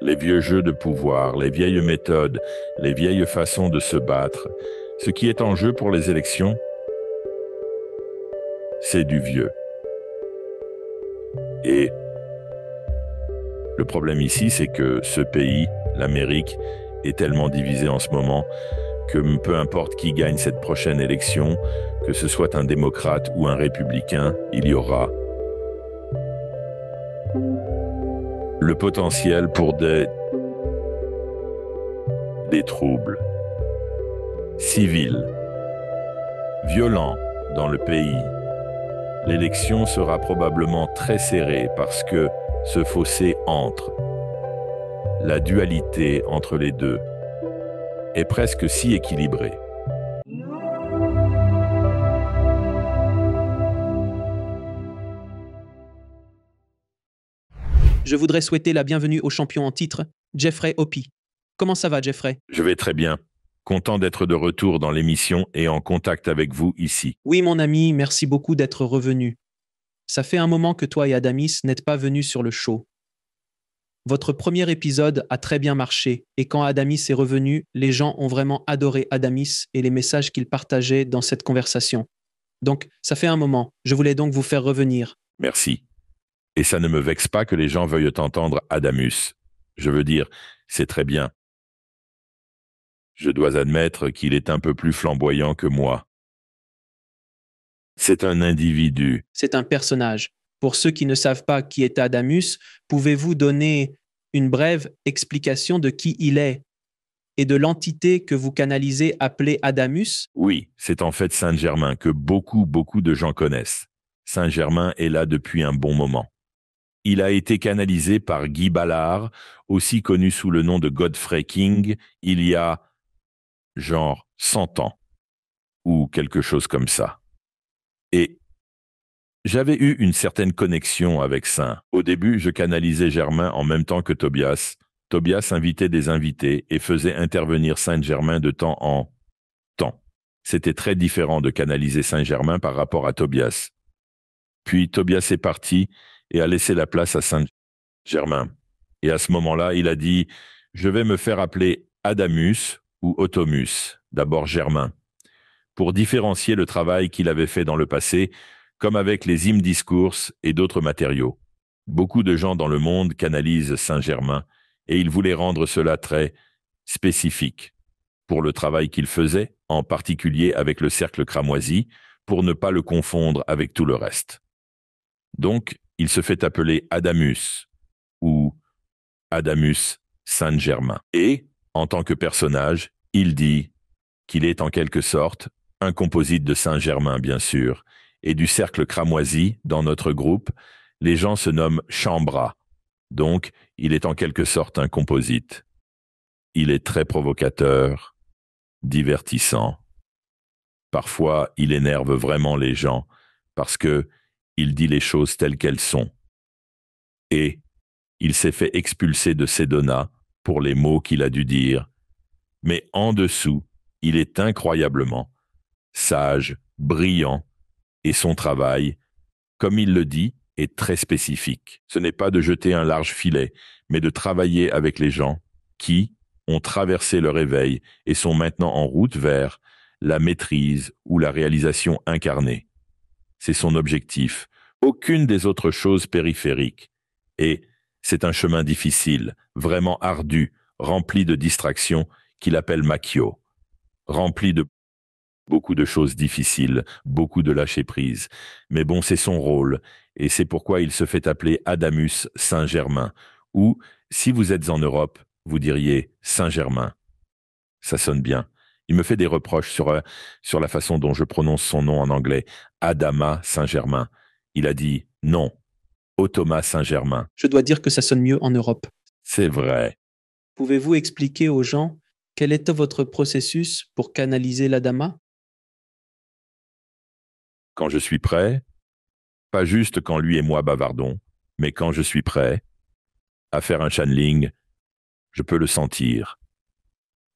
Les vieux jeux de pouvoir, les vieilles méthodes, les vieilles façons de se battre. Ce qui est en jeu pour les élections, c'est du vieux. Et le problème ici, c'est que ce pays, l'Amérique, est tellement divisé en ce moment que peu importe qui gagne cette prochaine élection, que ce soit un démocrate ou un républicain, il y aura le potentiel pour des troubles civils, violents dans le pays. L'élection sera probablement très serrée parce que ce fossé entre la dualité entre les deux est presque si équilibré. Je voudrais souhaiter la bienvenue au champion en titre, Jeffrey Opie. Comment ça va, Jeffrey? Je vais très bien. Content d'être de retour dans l'émission et en contact avec vous ici. Oui, mon ami, merci beaucoup d'être revenu. Ça fait un moment que toi et Adamis n'êtes pas venus sur le show. Votre premier épisode a très bien marché et quand Adamis est revenu, les gens ont vraiment adoré Adamis et les messages qu'il partageait dans cette conversation. Donc, ça fait un moment. Je voulais donc vous faire revenir. Merci. Et ça ne me vexe pas que les gens veuillent entendre Adamus. Je veux dire, c'est très bien. Je dois admettre qu'il est un peu plus flamboyant que moi. C'est un individu. C'est un personnage. Pour ceux qui ne savent pas qui est Adamus, pouvez-vous donner une brève explication de qui il est et de l'entité que vous canalisez appelée Adamus? Oui, c'est en fait Saint-Germain que beaucoup de gens connaissent. Saint-Germain est là depuis un bon moment. Il a été canalisé par Guy Ballard, aussi connu sous le nom de Godfrey King, il y a genre 100 ans, ou quelque chose comme ça. Et j'avais eu une certaine connexion avec Saint. Au début, je canalisais Germain en même temps que Tobias. Tobias invitait des invités et faisait intervenir Saint-Germain de temps en temps. C'était très différent de canaliser Saint-Germain par rapport à Tobias. Puis Tobias est parti et a laissé la place à Saint-Germain. Et à ce moment-là, il a dit « Je vais me faire appeler Adamus ou Ottomus, d'abord Germain », pour différencier le travail qu'il avait fait dans le passé, comme avec les hymnes discours et d'autres matériaux. Beaucoup de gens dans le monde canalisent Saint-Germain et il voulait rendre cela très spécifique pour le travail qu'il faisait, en particulier avec le cercle cramoisi, pour ne pas le confondre avec tout le reste. Donc, il se fait appeler Adamus ou Adamus Saint-Germain. Et, en tant que personnage, il dit qu'il est en quelque sorte un composite de Saint-Germain, bien sûr, et du cercle cramoisi dans notre groupe, les gens se nomment Chambra. Donc, il est en quelque sorte un composite. Il est très provocateur, divertissant. Parfois, il énerve vraiment les gens parce que il dit les choses telles qu'elles sont. Et il s'est fait expulser de Sedona pour les mots qu'il a dû dire. Mais en dessous, il est incroyablement sage, brillant, et son travail, comme il le dit, est très spécifique. Ce n'est pas de jeter un large filet, mais de travailler avec les gens qui ont traversé leur éveil et sont maintenant en route vers la maîtrise ou la réalisation incarnée. C'est son objectif. Aucune des autres choses périphériques. Et c'est un chemin difficile, vraiment ardu, rempli de distractions, qu'il appelle Macchio, rempli de beaucoup de choses difficiles, beaucoup de lâcher-prise. Mais bon, c'est son rôle, et c'est pourquoi il se fait appeler Adamus Saint-Germain. Ou, si vous êtes en Europe, vous diriez Saint-Germain. Ça sonne bien. Il me fait des reproches sur la façon dont je prononce son nom en anglais. Adama Saint-Germain. Il a dit non, Thomas Saint-Germain. Je dois dire que ça sonne mieux en Europe. C'est vrai. Pouvez-vous expliquer aux gens quel est votre processus pour canaliser l'Adama? Quand je suis prêt, pas juste quand lui et moi bavardons, mais quand je suis prêt à faire un channeling, je peux le sentir.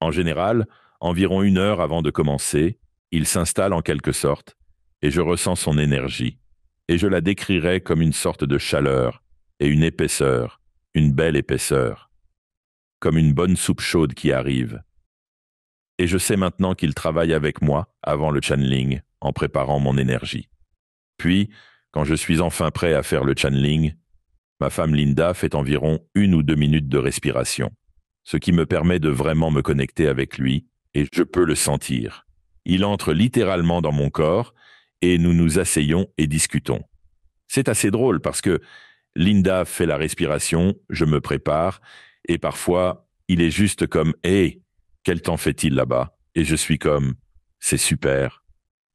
En général, environ 1 heure avant de commencer, il s'installe en quelque sorte, et je ressens son énergie, et je la décrirais comme une sorte de chaleur et une épaisseur, une belle épaisseur. comme une bonne soupe chaude qui arrive. Et je sais maintenant qu'il travaille avec moi avant le channeling, en préparant mon énergie. Puis, quand je suis enfin prêt à faire le channeling, ma femme Linda fait environ 1 ou 2 minutes de respiration, ce qui me permet de vraiment me connecter avec lui, et je peux le sentir. Il entre littéralement dans mon corps, et nous nous asseyons et discutons. C'est assez drôle parce que Linda fait la respiration, je me prépare, et parfois, il est juste comme « Hey, quel temps fait-il là-bas ?» Et je suis comme « C'est super. »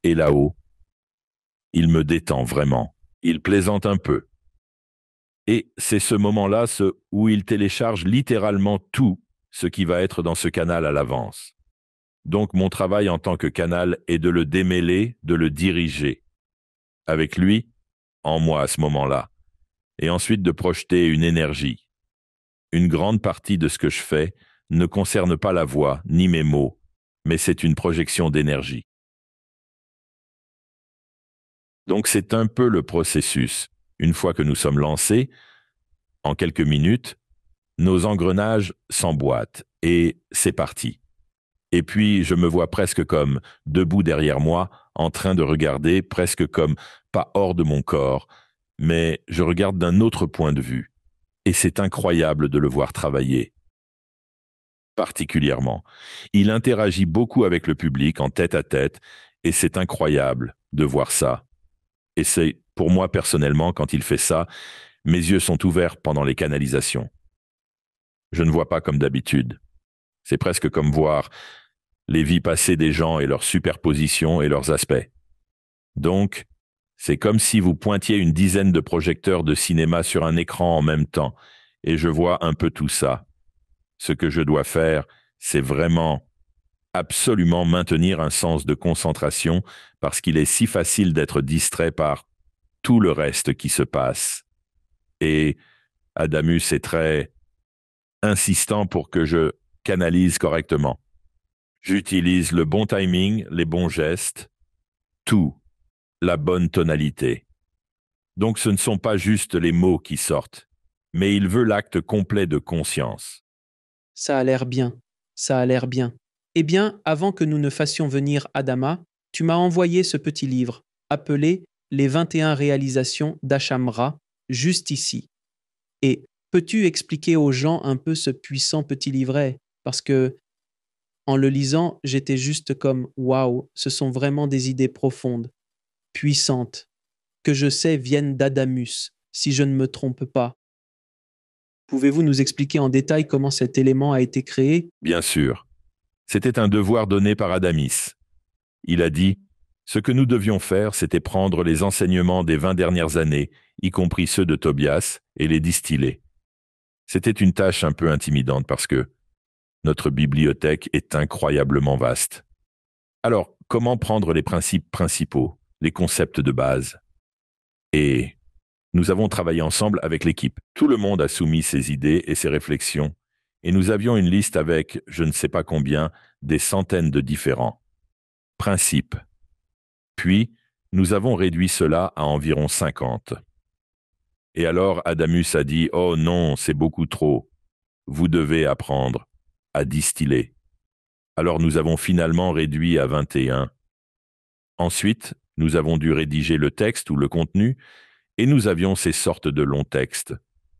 Et là-haut, il me détend vraiment. Il plaisante un peu. Et c'est ce moment-là où il télécharge littéralement tout ce qui va être dans ce canal à l'avance. Donc mon travail en tant que canal est de le démêler, de le diriger. Avec lui, en moi à ce moment-là. Et ensuite de projeter une énergie. Une grande partie de ce que je fais ne concerne pas la voix ni mes mots, mais c'est une projection d'énergie. Donc c'est un peu le processus. Une fois que nous sommes lancés, en quelques minutes, nos engrenages s'emboîtent et c'est parti. Et puis je me vois presque comme debout derrière moi, en train de regarder, presque comme pas hors de mon corps, mais je regarde d'un autre point de vue. Et c'est incroyable de le voir travailler. Particulièrement. Il interagit beaucoup avec le public en tête à tête et c'est incroyable de voir ça. Et c'est, pour moi personnellement, quand il fait ça, mes yeux sont ouverts pendant les canalisations. Je ne vois pas comme d'habitude. C'est presque comme voir les vies passées des gens et leurs superpositions et leurs aspects. Donc, c'est comme si vous pointiez une dizaine de projecteurs de cinéma sur un écran en même temps, et je vois un peu tout ça. Ce que je dois faire, c'est vraiment absolument maintenir un sens de concentration parce qu'il est si facile d'être distrait par tout le reste qui se passe. Et Adamus est très insistant pour que je canalise correctement. J'utilise le bon timing, les bons gestes, tout, la bonne tonalité. Donc ce ne sont pas juste les mots qui sortent, mais il veut l'acte complet de conscience. Ça a l'air bien, ça a l'air bien. Eh bien, avant que nous ne fassions venir Adama, tu m'as envoyé ce petit livre, appelé Les 21 réalisations d'Achamra, juste ici. Et peux-tu expliquer aux gens un peu ce puissant petit livret? Parce que, en le lisant, j'étais juste comme waouh, ce sont vraiment des idées profondes, puissantes, que je sais viennent d'Adamus, si je ne me trompe pas. Pouvez-vous nous expliquer en détail comment cet élément a été créé? Bien sûr. C'était un devoir donné par Adamis. Il a dit « Ce que nous devions faire, c'était prendre les enseignements des 20 dernières années, y compris ceux de Tobias, et les distiller. » C'était une tâche un peu intimidante parce que notre bibliothèque est incroyablement vaste. Alors, comment prendre les principes principaux, les concepts de base? Et nous avons travaillé ensemble avec l'équipe. Tout le monde a soumis ses idées et ses réflexions, et nous avions une liste avec, je ne sais pas combien, des centaines de différents principes. Puis, nous avons réduit cela à environ 50. Et alors Adamus a dit « Oh non, c'est beaucoup trop. Vous devez apprendre à distiller. » Alors nous avons finalement réduit à 21. Ensuite, nous avons dû rédiger le texte ou le contenu, et nous avions ces sortes de longs textes,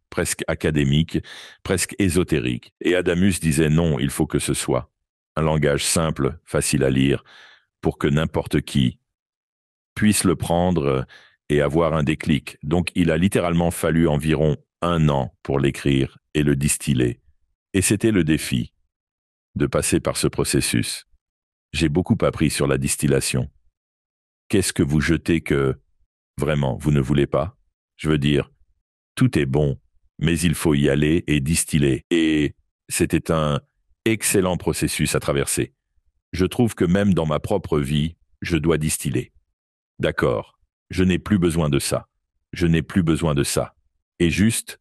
presque académiques, presque ésotériques. Et Adamus disait non, il faut que ce soit un langage simple, facile à lire, pour que n'importe qui puisse le prendre et avoir un déclic. Donc il a littéralement fallu environ 1 an pour l'écrire et le distiller. Et c'était le défi de passer par ce processus. J'ai beaucoup appris sur la distillation. Qu'est-ce que vous jetez que, vraiment, vous ne voulez pas? Je veux dire, tout est bon, mais il faut y aller et distiller. Et c'était un excellent processus à traverser. Je trouve que même dans ma propre vie, je dois distiller. D'accord, je n'ai plus besoin de ça. Je n'ai plus besoin de ça. Et juste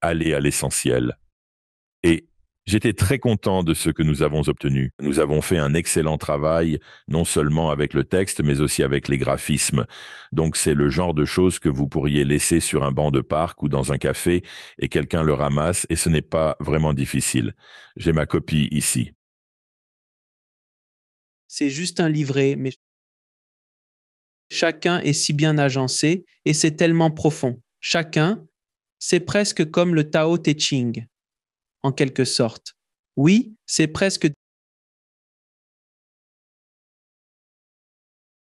aller à l'essentiel. Et J'étais très content de ce que nous avons obtenu. Nous avons fait un excellent travail, non seulement avec le texte, mais aussi avec les graphismes. Donc c'est le genre de choses que vous pourriez laisser sur un banc de parc ou dans un café et quelqu'un le ramasse et ce n'est pas vraiment difficile. J'ai ma copie ici. C'est juste un livret, mais chacun est si bien agencé et c'est tellement profond. Chacun, c'est presque comme le Tao Te Ching, en quelque sorte. Oui, c'est presque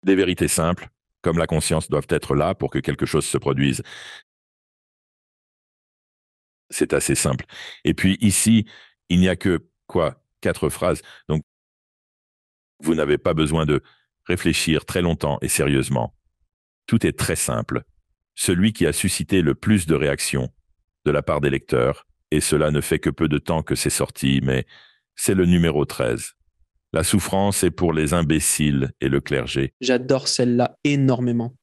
Des vérités simples, comme la conscience, doivent être là pour que quelque chose se produise. C'est assez simple. Et puis ici, il n'y a que, quoi, 4 phrases. Donc, vous n'avez pas besoin de réfléchir très longtemps et sérieusement. Tout est très simple. Celui qui a suscité le plus de réactions de la part des lecteurs, et cela ne fait que peu de temps que c'est sorti, mais c'est le numéro 13. La souffrance est pour les imbéciles et le clergé. j'adore celle-là énormément.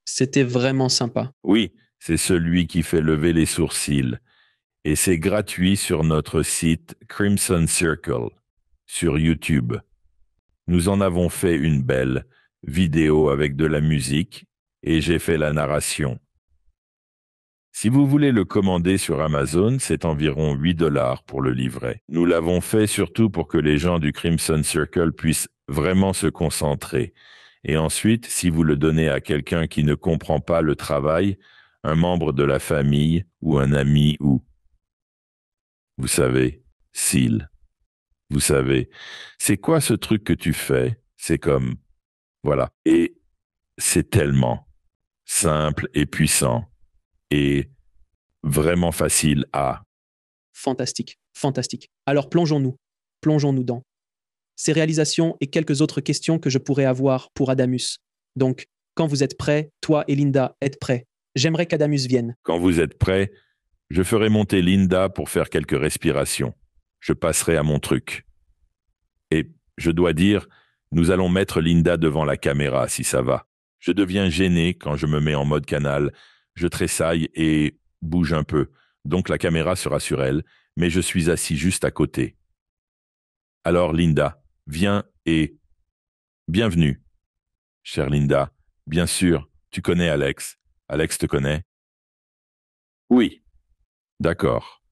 C'était vraiment sympa. Oui, c'est celui qui fait lever les sourcils. Et c'est gratuit sur notre site Crimson Circle, sur YouTube. Nous en avons fait une belle vidéo avec de la musique et j'ai fait la narration. Si vous voulez le commander sur Amazon, c'est environ 8 $ pour le livret. Nous l'avons fait surtout pour que les gens du Crimson Circle puissent vraiment se concentrer. Et ensuite, si vous le donnez à quelqu'un qui ne comprend pas le travail, un membre de la famille ou un ami ou, vous savez, Seal, vous savez, c'est quoi ce truc que tu fais? C'est comme, voilà. Et c'est tellement simple et puissant et vraiment facile à. Fantastique, fantastique. Alors plongeons-nous dans ces réalisations et quelques autres questions que je pourrais avoir pour Adamus. Donc, quand vous êtes prêts, toi et Linda êtes prêts. J'aimerais qu'Adamus vienne. Quand vous êtes prêts, je ferai monter Linda pour faire quelques respirations. Je passerai à mon truc. Et je dois dire, nous allons mettre Linda devant la caméra, si ça va. Je deviens gêné quand je me mets en mode canal. Je tressaille et bouge un peu. Donc la caméra sera sur elle, mais je suis assis juste à côté. Alors Linda, viens et bienvenue. Chère Linda, bien sûr, tu connais Alex. Alex te connaît? Oui. D'accord.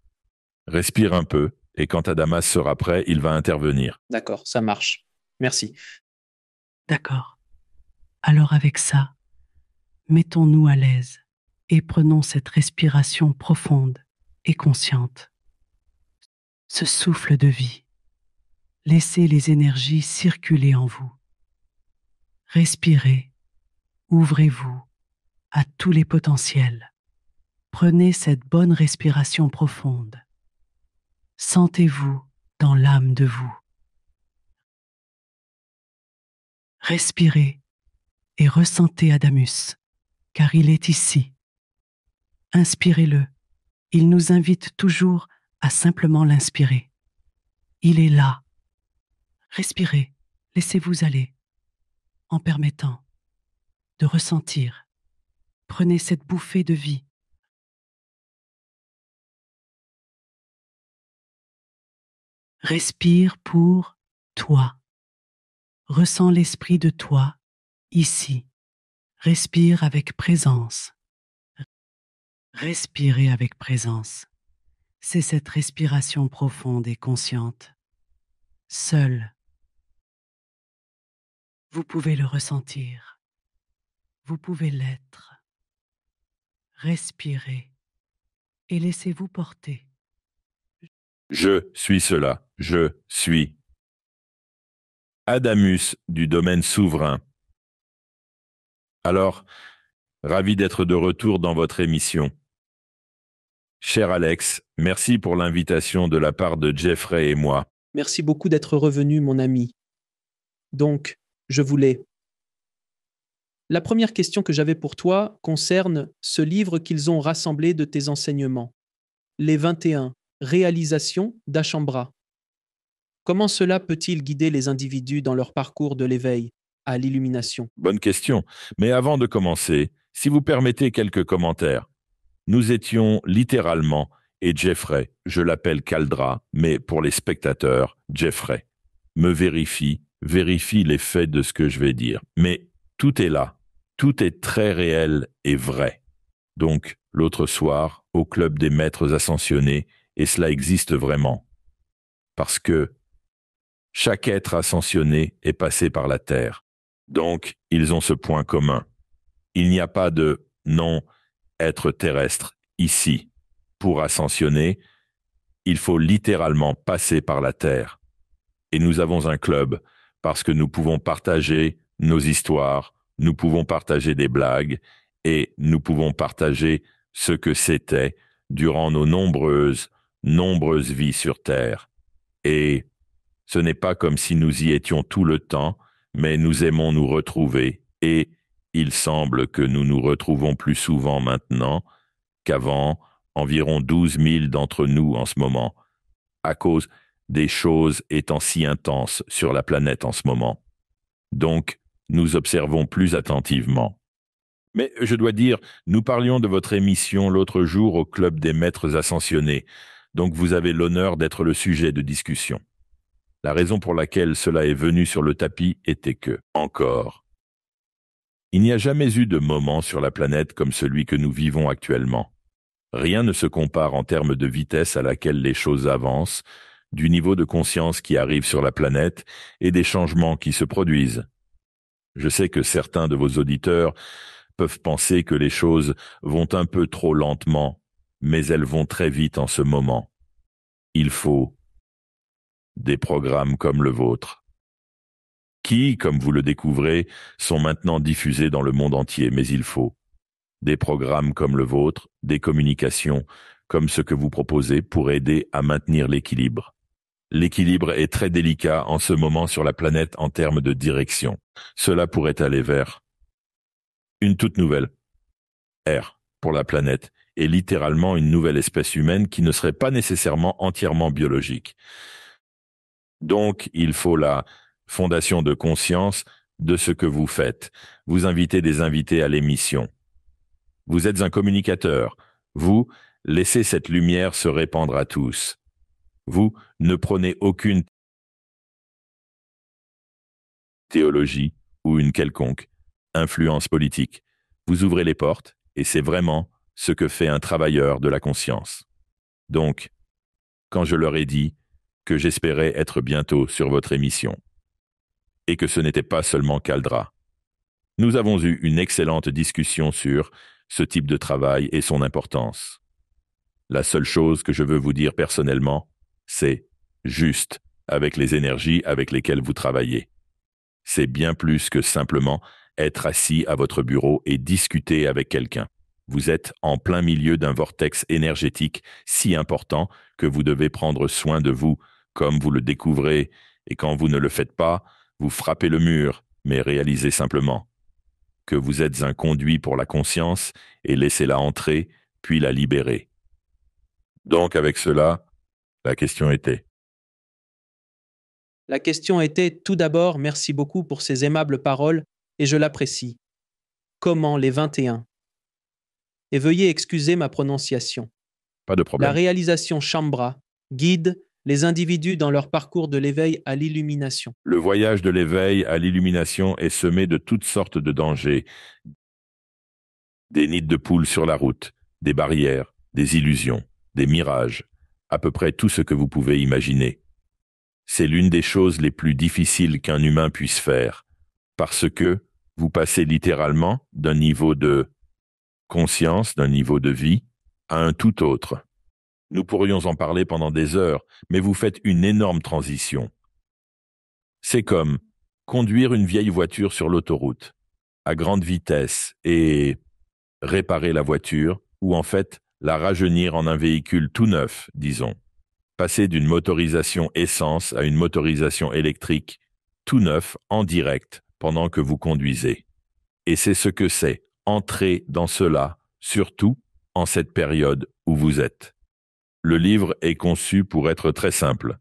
Respire un peu, et quand Adamas sera prêt, il va intervenir. D'accord, ça marche. Merci. D'accord. Alors avec ça, mettons-nous à l'aise et prenons cette respiration profonde et consciente. Ce souffle de vie. Laissez les énergies circuler en vous. Respirez, ouvrez-vous à tous les potentiels. Prenez cette bonne respiration profonde. Sentez-vous dans l'âme de vous. Respirez et ressentez Adamus, car il est ici. Inspirez-le. Il nous invite toujours à simplement l'inspirer. Il est là. Respirez, laissez-vous aller, en permettant de ressentir. Prenez cette bouffée de vie. Respire pour toi. Ressens l'esprit de toi ici. Respire avec présence. Respirez avec présence. C'est cette respiration profonde et consciente. Seul, vous pouvez le ressentir. Vous pouvez l'être. Respirez et laissez-vous porter. Je suis cela. Je suis. Adamus du domaine souverain. Alors, ravi d'être de retour dans votre émission. Cher Alex, merci pour l'invitation de la part de Jeffrey et moi. Merci beaucoup d'être revenu, mon ami. Donc, je voulais. La première question que j'avais pour toi concerne ce livre qu'ils ont rassemblé de tes enseignements. Les 21 réalisations d'Achambra. Comment cela peut-il guider les individus dans leur parcours de l'éveil à l'illumination? Bonne question. Mais avant de commencer, si vous permettez quelques commentaires. Nous étions littéralement Et Jeffrey, je l'appelle Caldra, mais pour les spectateurs, Jeffrey, me vérifie les faits de ce que je vais dire. Mais tout est là. Tout est très réel et vrai. Donc, l'autre soir, au Club des Maîtres Ascensionnés, et cela existe vraiment. Parce que chaque être ascensionné est passé par la Terre. Donc, ils ont ce point commun. Il n'y a pas de non-être terrestre ici. Pour ascensionner, il faut littéralement passer par la Terre. Et nous avons un club parce que nous pouvons partager nos histoires, nous pouvons partager des blagues et nous pouvons partager ce que c'était durant nos nombreuses vies sur Terre. Et ce n'est pas comme si nous y étions tout le temps, mais nous aimons nous retrouver et il semble que nous nous retrouvons plus souvent maintenant qu'avant, environ 12 000 d'entre nous en ce moment, à cause des choses étant si intenses sur la planète en ce moment. Donc, nous observons plus attentivement. Mais je dois dire, nous parlions de votre émission l'autre jour au Club des Maîtres Ascensionnés, donc vous avez l'honneur d'être le sujet de discussion. La raison pour laquelle cela est venu sur le tapis était que, encore, il n'y a jamais eu de moment sur la planète comme celui que nous vivons actuellement. Rien ne se compare en termes de vitesse à laquelle les choses avancent, du niveau de conscience qui arrive sur la planète et des changements qui se produisent. Je sais que certains de vos auditeurs peuvent penser que les choses vont un peu trop lentement, mais elles vont très vite en ce moment. Il faut des programmes comme le vôtre, qui, comme vous le découvrez, sont maintenant diffusés dans le monde entier, mais il faut des programmes comme le vôtre, des communications comme ce que vous proposez pour aider à maintenir l'équilibre. L'équilibre est très délicat en ce moment sur la planète en termes de direction. Cela pourrait aller vers une toute nouvelle ère pour la planète et littéralement une nouvelle espèce humaine qui ne serait pas nécessairement entièrement biologique. Donc, il faut la fondation de conscience de ce que vous faites. Vous invitez des invités à l'émission. Vous êtes un communicateur. Vous laissez cette lumière se répandre à tous. Vous ne prenez aucune théologie ou une quelconque influence politique. Vous ouvrez les portes et c'est vraiment ce que fait un travailleur de la conscience. Donc, quand je leur ai dit que j'espérais être bientôt sur votre émission et que ce n'était pas seulement Caldra, nous avons eu une excellente discussion sur ce type de travail et son importance. La seule chose que je veux vous dire personnellement, c'est juste avec les énergies avec lesquelles vous travaillez. C'est bien plus que simplement être assis à votre bureau et discuter avec quelqu'un. Vous êtes en plein milieu d'un vortex énergétique si important que vous devez prendre soin de vous comme vous le découvrez et quand vous ne le faites pas, vous frappez le mur, mais réalisez simplement que vous êtes un conduit pour la conscience et laissez-la entrer, puis la libérer. Donc avec cela, la question était. La question était, tout d'abord, merci beaucoup pour ces aimables paroles, et je l'apprécie. Comment les 21 ? Et veuillez excuser ma prononciation. Pas de problème. La réalisation Shambra guide les individus dans leur parcours de l'éveil à l'illumination. Le voyage de l'éveil à l'illumination est semé de toutes sortes de dangers. Des nids de poules sur la route, des barrières, des illusions, des mirages, à peu près tout ce que vous pouvez imaginer. C'est l'une des choses les plus difficiles qu'un humain puisse faire, parce que vous passez littéralement d'un niveau de conscience, d'un niveau de vie, à un tout autre. Nous pourrions en parler pendant des heures, mais vous faites une énorme transition. C'est comme conduire une vieille voiture sur l'autoroute, à grande vitesse, et réparer la voiture, ou en fait la rajeunir en un véhicule tout neuf, disons. Passer d'une motorisation essence à une motorisation électrique tout neuf en direct pendant que vous conduisez. Et c'est ce que c'est, entrer dans cela, surtout en cette période où vous êtes. Le livre est conçu pour être très simple.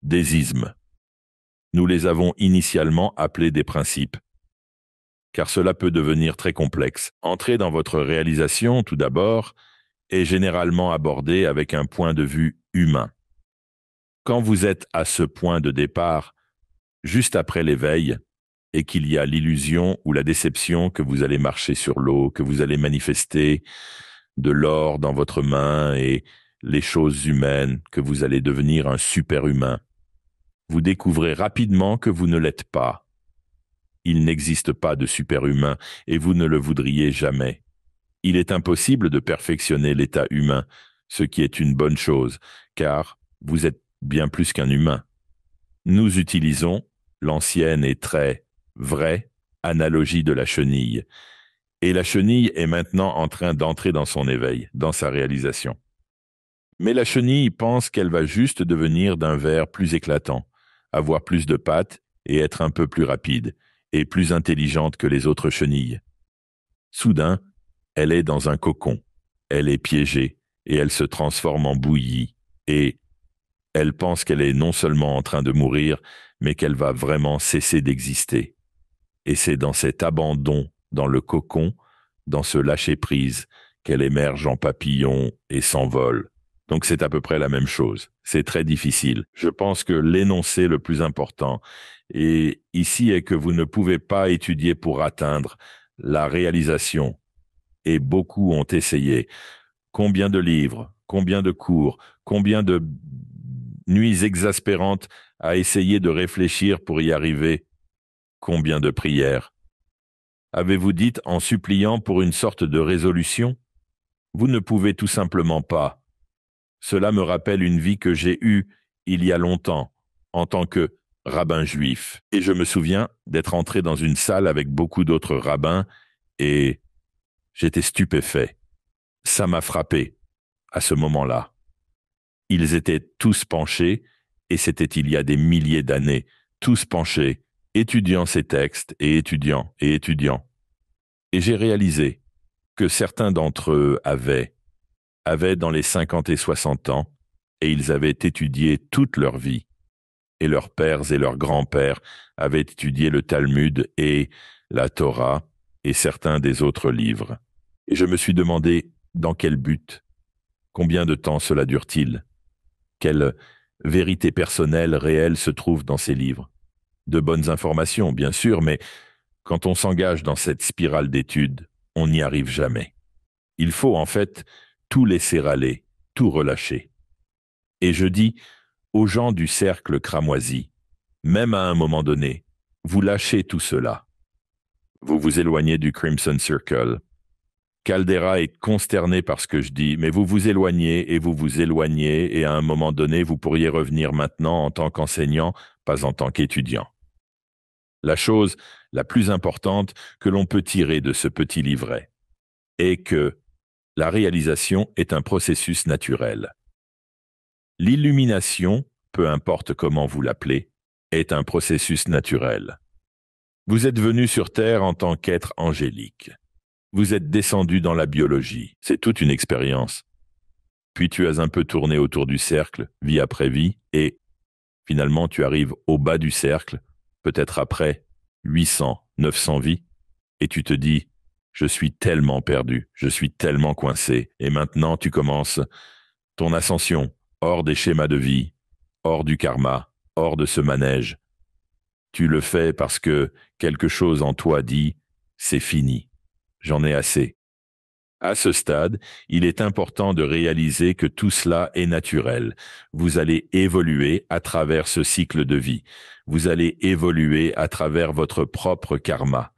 Des ismes. Nous les avons initialement appelés des principes, car cela peut devenir très complexe. Entrez dans votre réalisation tout d'abord est généralement abordé avec un point de vue humain. Quand vous êtes à ce point de départ, juste après l'éveil, et qu'il y a l'illusion ou la déception que vous allez marcher sur l'eau, que vous allez manifester de l'or dans votre main et les choses humaines, que vous allez devenir un super-humain, vous découvrez rapidement que vous ne l'êtes pas. Il n'existe pas de super-humain et vous ne le voudriez jamais. Il est impossible de perfectionner l'état humain, ce qui est une bonne chose, car vous êtes bien plus qu'un humain. Nous utilisons l'ancienne et très vraie analogie de la chenille. Et la chenille est maintenant en train d'entrer dans son éveil, dans sa réalisation. Mais la chenille pense qu'elle va juste devenir d'un vert plus éclatant, avoir plus de pattes et être un peu plus rapide et plus intelligente que les autres chenilles. Soudain, elle est dans un cocon, elle est piégée et elle se transforme en bouillie et elle pense qu'elle est non seulement en train de mourir, mais qu'elle va vraiment cesser d'exister. Et c'est dans cet abandon, dans le cocon, dans ce lâcher-prise, qu'elle émerge en papillon et s'envole. Donc c'est à peu près la même chose. C'est très difficile. Je pense que l'énoncé le plus important et ici est que vous ne pouvez pas étudier pour atteindre la réalisation. Et beaucoup ont essayé. Combien de livres, combien de cours, combien de nuits exaspérantes à essayer de réfléchir pour y arriver, combien de prières. Avez-vous dit en suppliant pour une sorte de résolution? Vous ne pouvez tout simplement pas. Cela me rappelle une vie que j'ai eue il y a longtemps, en tant que rabbin juif. Et je me souviens d'être entré dans une salle avec beaucoup d'autres rabbins et j'étais stupéfait. Ça m'a frappé à ce moment-là. Ils étaient tous penchés, et c'était il y a des milliers d'années, tous penchés, étudiant ces textes et étudiant et étudiant. Et j'ai réalisé que certains d'entre eux avaient dans les 50 et 60 ans, et ils avaient étudié toute leur vie. Et leurs pères et leurs grands-pères avaient étudié le Talmud et la Torah et certains des autres livres. Et je me suis demandé dans quel but, combien de temps cela dure-t-il, quelle vérité personnelle réelle se trouve dans ces livres. De bonnes informations, bien sûr, mais quand on s'engage dans cette spirale d'études, on n'y arrive jamais. Il faut en fait tout laisser aller, tout relâcher. Et je dis aux gens du cercle cramoisi, même à un moment donné, vous lâchez tout cela. Vous vous éloignez du Crimson Circle. Caldera est consterné par ce que je dis, mais vous vous éloignez et à un moment donné, vous pourriez revenir maintenant en tant qu'enseignant, pas en tant qu'étudiant. La chose la plus importante que l'on peut tirer de ce petit livret est que la réalisation est un processus naturel. L'illumination, peu importe comment vous l'appelez, est un processus naturel. Vous êtes venu sur Terre en tant qu'être angélique. Vous êtes descendu dans la biologie. C'est toute une expérience. Puis tu as un peu tourné autour du cercle, vie après vie, et finalement tu arrives au bas du cercle, peut-être après 800, 900 vies, et tu te dis, je suis tellement perdu, je suis tellement coincé, et maintenant tu commences ton ascension, hors des schémas de vie, hors du karma, hors de ce manège. Tu le fais parce que quelque chose en toi dit, c'est fini. J'en ai assez. À ce stade, il est important de réaliser que tout cela est naturel. Vous allez évoluer à travers ce cycle de vie. Vous allez évoluer à travers votre propre karma.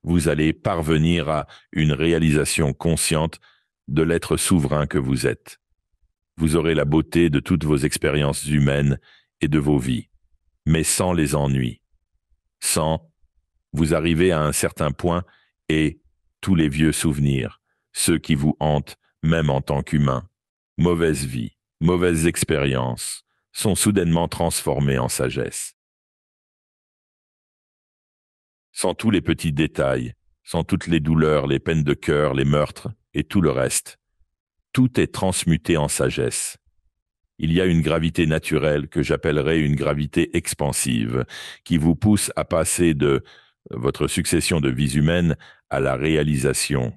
Vous allez parvenir à une réalisation consciente de l'être souverain que vous êtes. Vous aurez la beauté de toutes vos expériences humaines et de vos vies, mais sans les ennuis. Sans, vous arrivez à un certain point et tous les vieux souvenirs, ceux qui vous hantent même en tant qu'humain, mauvaise vie, mauvaises expériences, sont soudainement transformés en sagesse. Sans tous les petits détails, sans toutes les douleurs, les peines de cœur, les meurtres et tout le reste, tout est transmuté en sagesse. Il y a une gravité naturelle que j'appellerais une gravité expansive, qui vous pousse à passer de votre succession de vies humaines à la réalisation.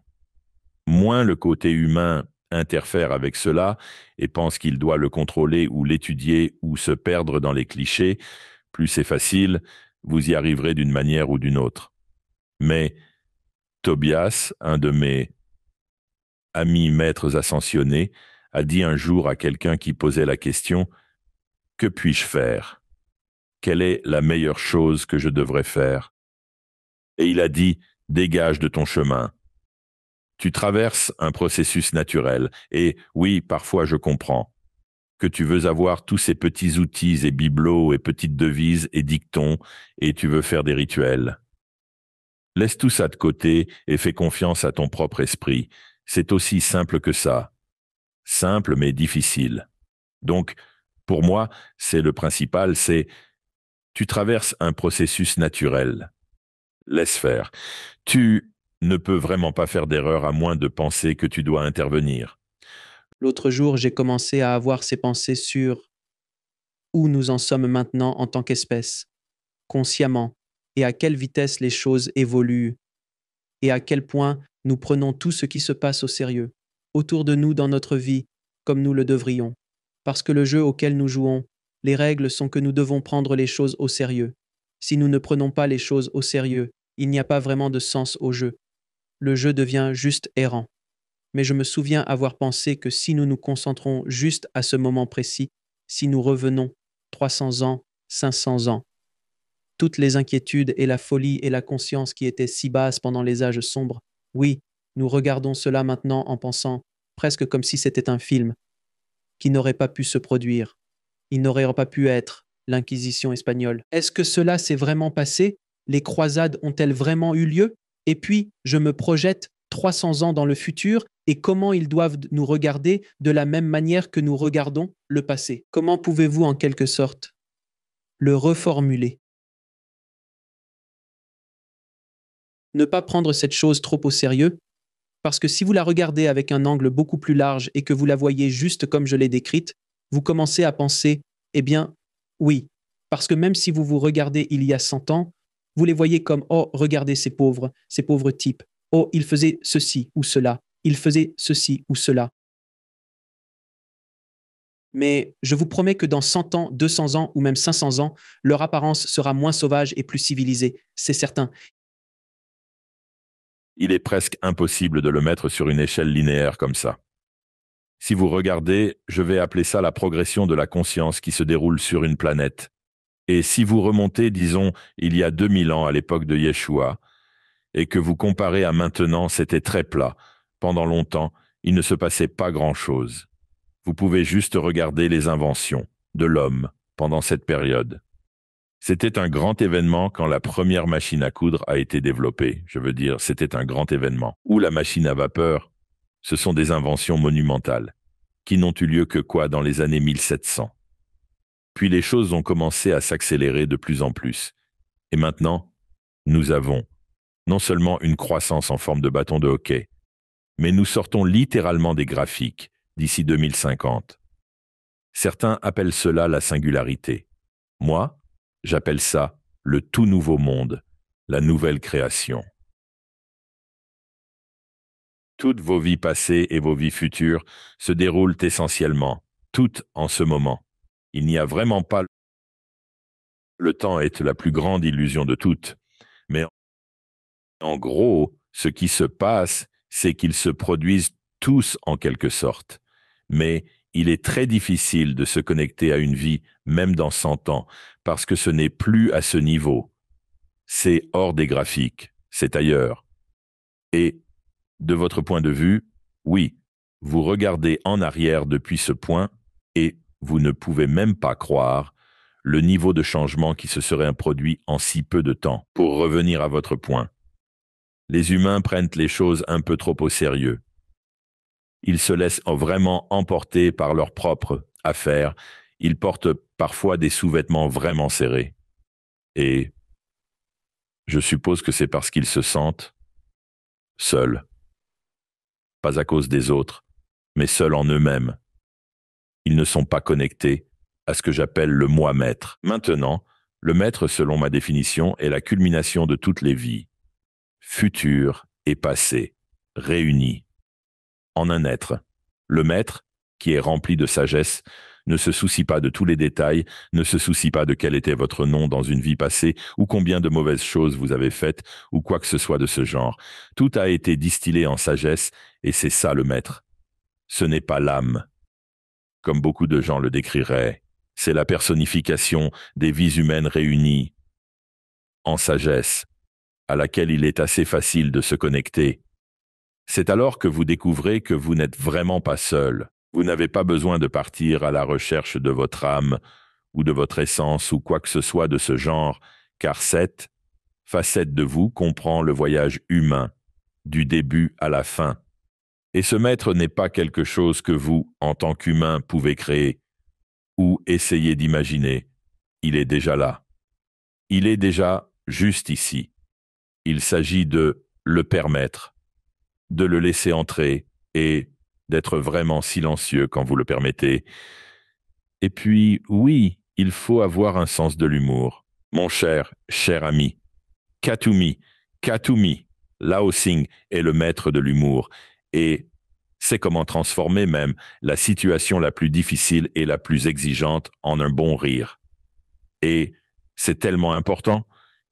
Moins le côté humain interfère avec cela et pense qu'il doit le contrôler ou l'étudier ou se perdre dans les clichés, plus c'est facile, vous y arriverez d'une manière ou d'une autre. Mais Tobias, un de mes amis maîtres ascensionnés, a dit un jour à quelqu'un qui posait la question « Que puis-je faire ? Quelle est la meilleure chose que je devrais faire ?» Et il a dit « Dégage de ton chemin. Tu traverses un processus naturel. Et oui, parfois je comprends que tu veux avoir tous ces petits outils et bibelots et petites devises et dictons et tu veux faire des rituels. Laisse tout ça de côté et fais confiance à ton propre esprit. C'est aussi simple que ça. Simple mais difficile. Donc, pour moi, c'est le principal, c'est tu traverses un processus naturel. Laisse faire. Tu ne peux vraiment pas faire d'erreur à moins de penser que tu dois intervenir. L'autre jour, j'ai commencé à avoir ces pensées sur où nous en sommes maintenant en tant qu'espèce, consciemment, et à quelle vitesse les choses évoluent, et à quel point nous prenons tout ce qui se passe au sérieux, autour de nous dans notre vie, comme nous le devrions. Parce que le jeu auquel nous jouons, les règles sont que nous devons prendre les choses au sérieux. Si nous ne prenons pas les choses au sérieux, il n'y a pas vraiment de sens au jeu. Le jeu devient juste errant. Mais je me souviens avoir pensé que si nous nous concentrons juste à ce moment précis, si nous revenons 300 ans, 500 ans, toutes les inquiétudes et la folie et la conscience qui étaient si basses pendant les âges sombres, oui, nous regardons cela maintenant en pensant, presque comme si c'était un film, qui n'aurait pas pu se produire. Il n'aurait pas pu être l'Inquisition espagnole. Est-ce que cela s'est vraiment passé? Les croisades ont-elles vraiment eu lieu? Et puis, je me projette 300 ans dans le futur et comment ils doivent nous regarder de la même manière que nous regardons le passé. Comment pouvez-vous, en quelque sorte, le reformuler? Ne pas prendre cette chose trop au sérieux, parce que si vous la regardez avec un angle beaucoup plus large et que vous la voyez juste comme je l'ai décrite, vous commencez à penser, eh bien, oui, parce que même si vous vous regardez il y a 100 ans, vous les voyez comme, oh, regardez ces pauvres types, oh, ils faisaient ceci ou cela, ils faisaient ceci ou cela. Mais je vous promets que dans 100 ans, 200 ans ou même 500 ans, leur apparence sera moins sauvage et plus civilisée, c'est certain. Il est presque impossible de le mettre sur une échelle linéaire comme ça. Si vous regardez, je vais appeler ça la progression de la conscience qui se déroule sur une planète. Et si vous remontez, disons, il y a 2000 ans à l'époque de Yeshua, et que vous comparez à maintenant, c'était très plat. Pendant longtemps, il ne se passait pas grand-chose. Vous pouvez juste regarder les inventions de l'homme pendant cette période. C'était un grand événement quand la première machine à coudre a été développée. Je veux dire, c'était un grand événement. Ou la machine à vapeur, ce sont des inventions monumentales, qui n'ont eu lieu que dans les années 1700. Puis les choses ont commencé à s'accélérer de plus en plus. Et maintenant, nous avons non seulement une croissance en forme de bâton de hockey, mais nous sortons littéralement des graphiques d'ici 2050. Certains appellent cela la singularité. Moi, j'appelle ça le tout nouveau monde, la nouvelle création. Toutes vos vies passées et vos vies futures se déroulent essentiellement, toutes en ce moment. Il n'y a vraiment pas... Le temps est la plus grande illusion de toutes. Mais en gros, ce qui se passe, c'est qu'ils se produisent tous en quelque sorte. Mais il est très difficile de se connecter à une vie, même dans 100 ans, parce que ce n'est plus à ce niveau. C'est hors des graphiques, c'est ailleurs. Et, de votre point de vue, oui, vous regardez en arrière depuis ce point et vous ne pouvez même pas croire le niveau de changement qui se serait produit en si peu de temps. Pour revenir à votre point, les humains prennent les choses un peu trop au sérieux. Ils se laissent vraiment emporter par leurs propres affaires. Ils portent parfois des sous-vêtements vraiment serrés. Et je suppose que c'est parce qu'ils se sentent seuls. Pas à cause des autres, mais seuls en eux-mêmes. Ils ne sont pas connectés à ce que j'appelle le moi-maître. Maintenant, le maître, selon ma définition, est la culmination de toutes les vies, futures et passées, réunies en un être. Le maître, qui est rempli de sagesse, ne se soucie pas de tous les détails, ne se soucie pas de quel était votre nom dans une vie passée, ou combien de mauvaises choses vous avez faites, ou quoi que ce soit de ce genre. Tout a été distillé en sagesse, et c'est ça le maître. Ce n'est pas l'âme, comme beaucoup de gens le décriraient. C'est la personnification des vies humaines réunies en sagesse, à laquelle il est assez facile de se connecter. C'est alors que vous découvrez que vous n'êtes vraiment pas seul. Vous n'avez pas besoin de partir à la recherche de votre âme ou de votre essence ou quoi que ce soit de ce genre, car cette facette de vous comprend le voyage humain, du début à la fin. Et ce maître n'est pas quelque chose que vous, en tant qu'humain, pouvez créer ou essayer d'imaginer. Il est déjà là. Il est déjà juste ici. Il s'agit de le permettre, de le laisser entrer et d'être vraiment silencieux quand vous le permettez. Et puis, oui, il faut avoir un sens de l'humour. Mon cher ami, Katumi, Lao Sing est le maître de l'humour et c'est comment transformer même la situation la plus difficile et la plus exigeante en un bon rire. Et c'est tellement important.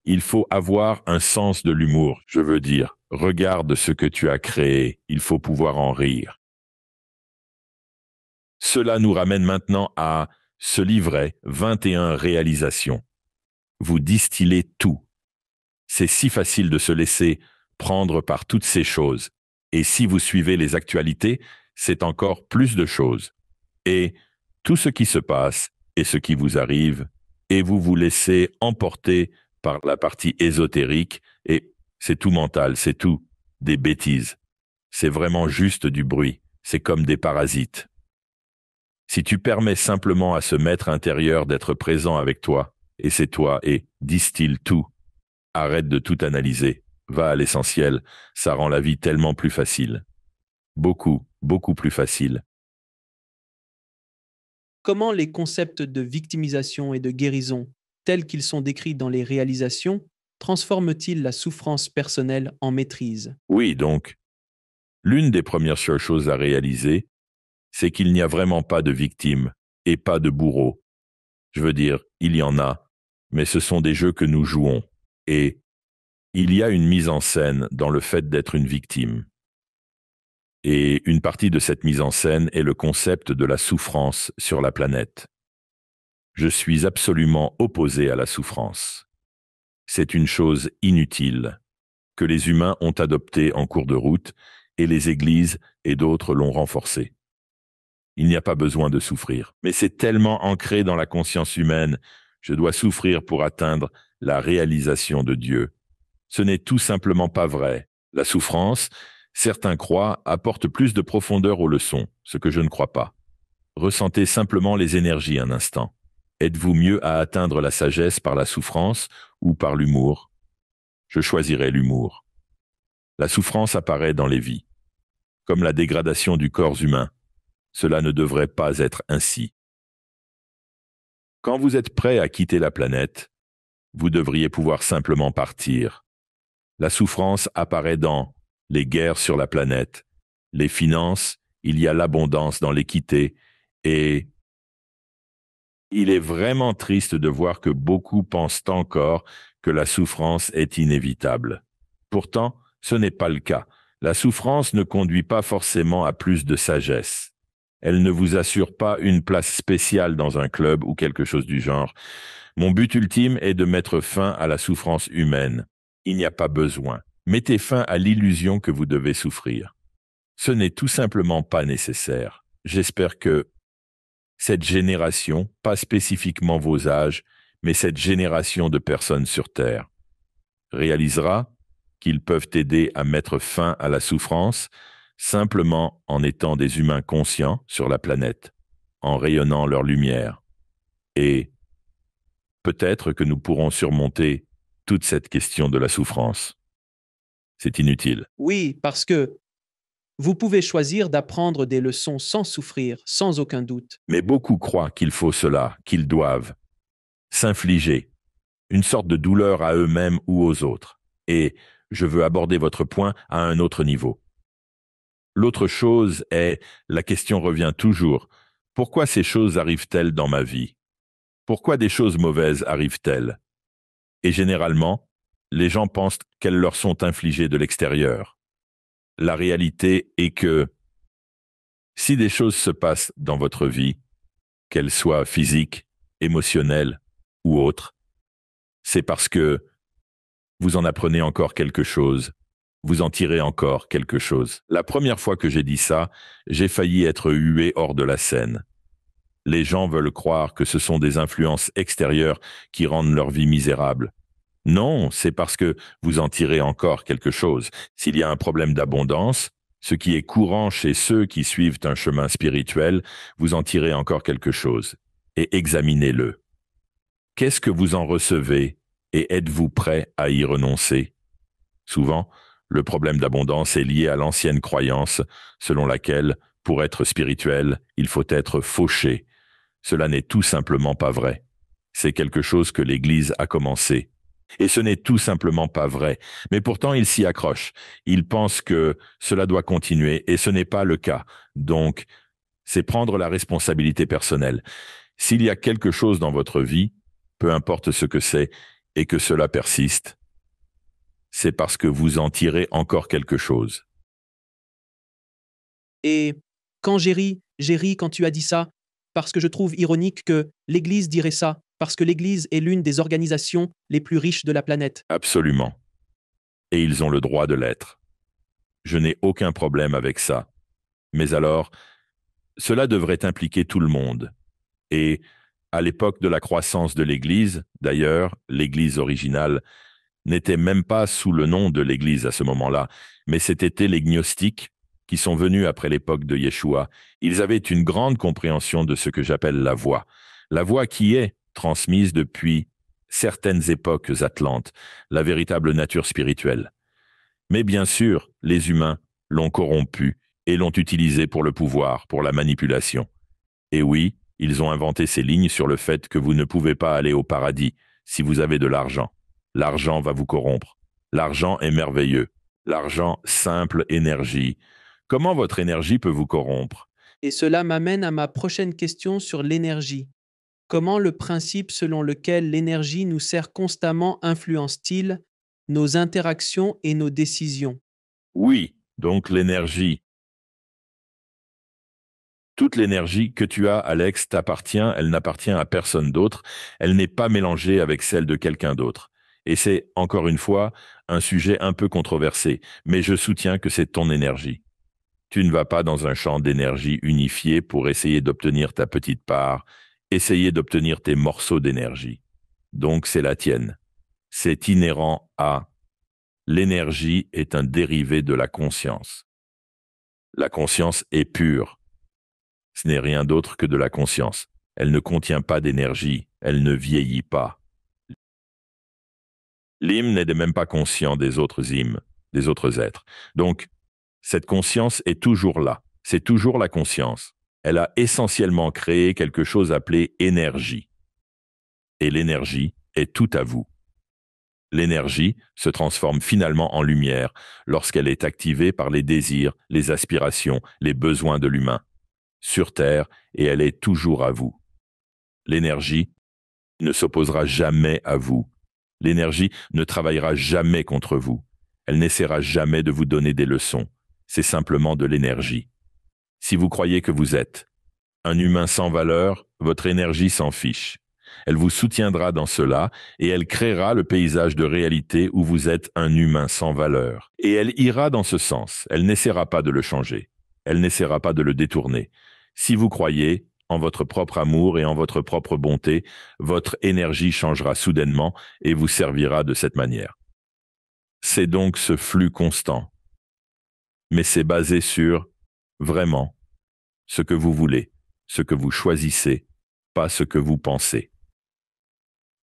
Il faut avoir un sens de l'humour. Je veux dire, regarde ce que tu as créé. Il faut pouvoir en rire. Cela nous ramène maintenant à ce livret 21 réalisations. Vous distillez tout. C'est si facile de se laisser prendre par toutes ces choses. Et si vous suivez les actualités, c'est encore plus de choses. Et tout ce qui se passe et ce qui vous arrive, et vous vous laissez emporter par la partie ésotérique, et c'est tout mental, c'est tout des bêtises. C'est vraiment juste du bruit, c'est comme des parasites. Si tu permets simplement à ce maître intérieur d'être présent avec toi, et c'est toi, et distille tout, arrête de tout analyser, va à l'essentiel, ça rend la vie tellement plus facile. Beaucoup, beaucoup plus facile. Comment les concepts de victimisation et de guérison, tels qu'ils sont décrits dans les réalisations, transforment-ils la souffrance personnelle en maîtrise? Oui, donc, l'une des premières choses à réaliser, c'est qu'il n'y a vraiment pas de victime et pas de bourreau. Je veux dire, il y en a, mais ce sont des jeux que nous jouons. Et il y a une mise en scène dans le fait d'être une victime. Et une partie de cette mise en scène est le concept de la souffrance sur la planète. Je suis absolument opposé à la souffrance. C'est une chose inutile que les humains ont adoptée en cours de route et les églises et d'autres l'ont renforcée. Il n'y a pas besoin de souffrir. Mais c'est tellement ancré dans la conscience humaine. Je dois souffrir pour atteindre la réalisation de Dieu. Ce n'est tout simplement pas vrai. La souffrance, certains croient, apporte plus de profondeur aux leçons, ce que je ne crois pas. Ressentez simplement les énergies un instant. Êtes-vous mieux à atteindre la sagesse par la souffrance ou par l'humour? Je choisirais l'humour. La souffrance apparaît dans les vies, comme la dégradation du corps humain. Cela ne devrait pas être ainsi. Quand vous êtes prêt à quitter la planète, vous devriez pouvoir simplement partir. La souffrance apparaît dans les guerres sur la planète, les finances, il y a l'abondance dans l'équité, et il est vraiment triste de voir que beaucoup pensent encore que la souffrance est inévitable. Pourtant, ce n'est pas le cas. La souffrance ne conduit pas forcément à plus de sagesse. Elle ne vous assure pas une place spéciale dans un club ou quelque chose du genre. Mon but ultime est de mettre fin à la souffrance humaine. Il n'y a pas besoin. Mettez fin à l'illusion que vous devez souffrir. Ce n'est tout simplement pas nécessaire. J'espère que cette génération, pas spécifiquement vos âges, mais cette génération de personnes sur Terre, réalisera qu'ils peuvent aider à mettre fin à la souffrance simplement en étant des humains conscients sur la planète, en rayonnant leur lumière. Et peut-être que nous pourrons surmonter toute cette question de la souffrance. C'est inutile. Oui, parce que vous pouvez choisir d'apprendre des leçons sans souffrir, sans aucun doute. Mais beaucoup croient qu'il faut cela, qu'ils doivent s'infliger une sorte de douleur à eux-mêmes ou aux autres. Et je veux aborder votre point à un autre niveau. L'autre chose est, la question revient toujours, pourquoi ces choses arrivent-elles dans ma vie? Pourquoi des choses mauvaises arrivent-elles? Et généralement, les gens pensent qu'elles leur sont infligées de l'extérieur. La réalité est que si des choses se passent dans votre vie, qu'elles soient physiques, émotionnelles ou autres, c'est parce que vous en apprenez encore quelque chose, vous en tirez encore quelque chose. La première fois que j'ai dit ça, j'ai failli être hué hors de la scène. Les gens veulent croire que ce sont des influences extérieures qui rendent leur vie misérable. Non, c'est parce que vous en tirez encore quelque chose. S'il y a un problème d'abondance, ce qui est courant chez ceux qui suivent un chemin spirituel, vous en tirez encore quelque chose. Et examinez-le. Qu'est-ce que vous en recevez et êtes-vous prêt à y renoncer? Souvent, le problème d'abondance est lié à l'ancienne croyance selon laquelle, pour être spirituel, il faut être fauché. Cela n'est tout simplement pas vrai. C'est quelque chose que l'Église a commencé. Et ce n'est tout simplement pas vrai. Mais pourtant, il s'y accroche. Il pense que cela doit continuer et ce n'est pas le cas. Donc, c'est prendre la responsabilité personnelle. S'il y a quelque chose dans votre vie, peu importe ce que c'est, et que cela persiste, c'est parce que vous en tirez encore quelque chose. Et quand j'ai ri quand tu as dit ça, parce que je trouve ironique que l'Église dirait ça, parce que l'Église est l'une des organisations les plus riches de la planète. Absolument. Et ils ont le droit de l'être. Je n'ai aucun problème avec ça. Mais alors, cela devrait impliquer tout le monde. Et à l'époque de la croissance de l'Église, d'ailleurs, l'Église originale n'était même pas sous le nom de l'Église à ce moment-là, mais c'était les gnostiques qui sont venus après l'époque de Yeshua. Ils avaient une grande compréhension de ce que j'appelle la voie qui est transmise depuis certaines époques atlantes, la véritable nature spirituelle. Mais bien sûr, les humains l'ont corrompu et l'ont utilisé pour le pouvoir, pour la manipulation. Et oui, ils ont inventé ces lignes sur le fait que vous ne pouvez pas aller au paradis si vous avez de l'argent. L'argent va vous corrompre. L'argent est merveilleux. L'argent, simple énergie. Comment votre énergie peut vous corrompre? Et cela m'amène à ma prochaine question sur l'énergie. Comment le principe selon lequel l'énergie nous sert constamment influence-t-il nos interactions et nos décisions? Oui, donc l'énergie. Toute l'énergie que tu as, Alex, t'appartient, elle n'appartient à personne d'autre, elle n'est pas mélangée avec celle de quelqu'un d'autre. Et c'est, encore une fois, un sujet un peu controversé, mais je soutiens que c'est ton énergie. Tu ne vas pas dans un champ d'énergie unifié pour essayer d'obtenir ta petite part, essayer d'obtenir tes morceaux d'énergie. Donc c'est la tienne. C'est inhérent à l'énergie est un dérivé de la conscience. La conscience est pure. Ce n'est rien d'autre que de la conscience. Elle ne contient pas d'énergie, elle ne vieillit pas. L'hymne n'est même pas conscient des autres hymnes, des autres êtres. Donc, cette conscience est toujours là. C'est toujours la conscience. Elle a essentiellement créé quelque chose appelé énergie. Et l'énergie est tout à vous. L'énergie se transforme finalement en lumière lorsqu'elle est activée par les désirs, les aspirations, les besoins de l'humain. Sur Terre, et elle est toujours à vous. L'énergie ne s'opposera jamais à vous. L'énergie ne travaillera jamais contre vous. Elle n'essaiera jamais de vous donner des leçons. C'est simplement de l'énergie. Si vous croyez que vous êtes un humain sans valeur, votre énergie s'en fiche. Elle vous soutiendra dans cela et elle créera le paysage de réalité où vous êtes un humain sans valeur. Et elle ira dans ce sens. Elle n'essaiera pas de le changer. Elle n'essaiera pas de le détourner. Si vous croyez en votre propre amour et en votre propre bonté, votre énergie changera soudainement et vous servira de cette manière. C'est donc ce flux constant. Mais c'est basé sur, vraiment, ce que vous voulez, ce que vous choisissez, pas ce que vous pensez.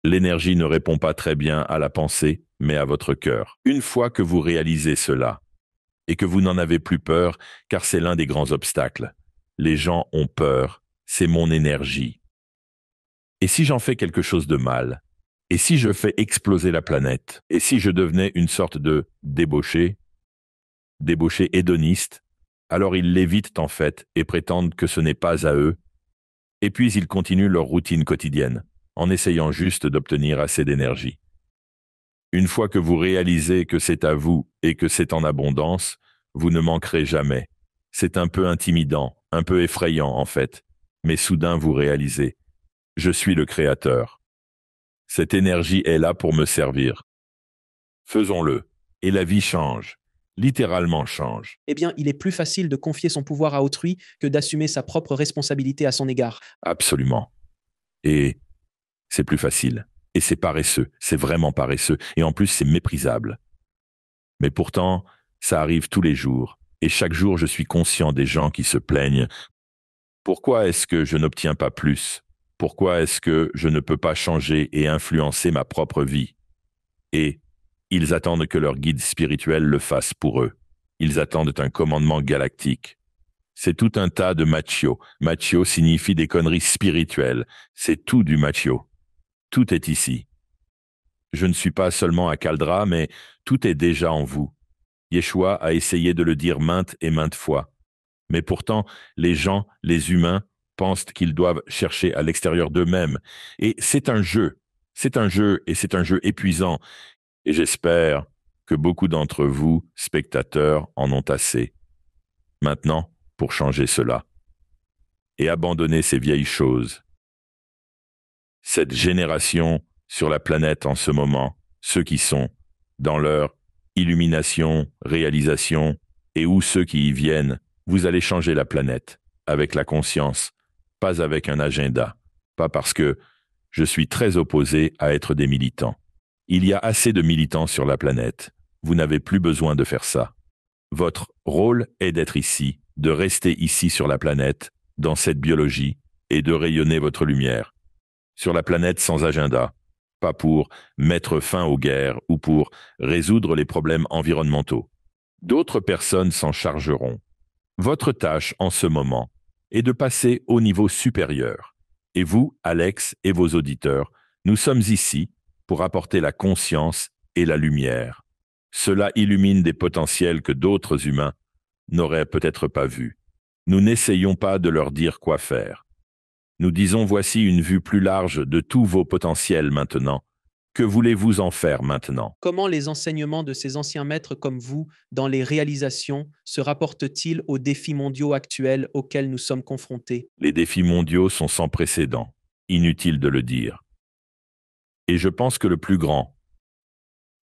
L'énergie ne répond pas très bien à la pensée, mais à votre cœur. Une fois que vous réalisez cela, et que vous n'en avez plus peur, car c'est l'un des grands obstacles, les gens ont peur, c'est mon énergie. Et si j'en fais quelque chose de mal? Et si je fais exploser la planète? Et si je devenais une sorte de débauché hédoniste, Alors ils l'évitent en fait et prétendent que ce n'est pas à eux, et puis ils continuent leur routine quotidienne, en essayant juste d'obtenir assez d'énergie. Une fois que vous réalisez que c'est à vous et que c'est en abondance, vous ne manquerez jamais. C'est un peu intimidant, un peu effrayant en fait, mais soudain vous réalisez, je suis le Créateur. Cette énergie est là pour me servir. Faisons-le, et la vie change, littéralement change. Eh bien, il est plus facile de confier son pouvoir à autrui que d'assumer sa propre responsabilité à son égard. Absolument. Et c'est plus facile. Et c'est paresseux, c'est vraiment paresseux. Et en plus, c'est méprisable. Mais pourtant, ça arrive tous les jours. Et chaque jour, je suis conscient des gens qui se plaignent. Pourquoi est-ce que je n'obtiens pas plus? Pourquoi est-ce que je ne peux pas changer et influencer ma propre vie? Et ils attendent que leur guide spirituel le fasse pour eux. Ils attendent un commandement galactique. C'est tout un tas de macho. Macho signifie des conneries spirituelles. C'est tout du macho. Tout est ici. Je ne suis pas seulement à Caldra, mais tout est déjà en vous. Yeshua a essayé de le dire maintes et maintes fois. Mais pourtant, les gens, les humains, pensent qu'ils doivent chercher à l'extérieur d'eux-mêmes. Et c'est un jeu. C'est un jeu et c'est un jeu épuisant. Et j'espère que beaucoup d'entre vous, spectateurs, en ont assez. Maintenant, pour changer cela. Et abandonner ces vieilles choses. Cette génération sur la planète en ce moment, ceux qui sont dans leur illumination, réalisation, et ou ceux qui y viennent, vous allez changer la planète avec la conscience, pas avec un agenda, pas parce que je suis très opposé à être des militants. Il y a assez de militants sur la planète. Vous n'avez plus besoin de faire ça. Votre rôle est d'être ici, de rester ici sur la planète, dans cette biologie, et de rayonner votre lumière. Sur la planète sans agenda, pas pour mettre fin aux guerres ou pour résoudre les problèmes environnementaux. D'autres personnes s'en chargeront. Votre tâche en ce moment est de passer au niveau supérieur. Et vous, Alex et vos auditeurs, nous sommes ici pour apporter la conscience et la lumière. Cela illumine des potentiels que d'autres humains n'auraient peut-être pas vus. Nous n'essayons pas de leur dire quoi faire. Nous disons voici une vue plus large de tous vos potentiels maintenant. Que voulez-vous en faire maintenant? Comment les enseignements de ces anciens maîtres comme vous, dans les réalisations, se rapportent-ils aux défis mondiaux actuels auxquels nous sommes confrontés? Les défis mondiaux sont sans précédent. Inutile de le dire. Et je pense que le plus grand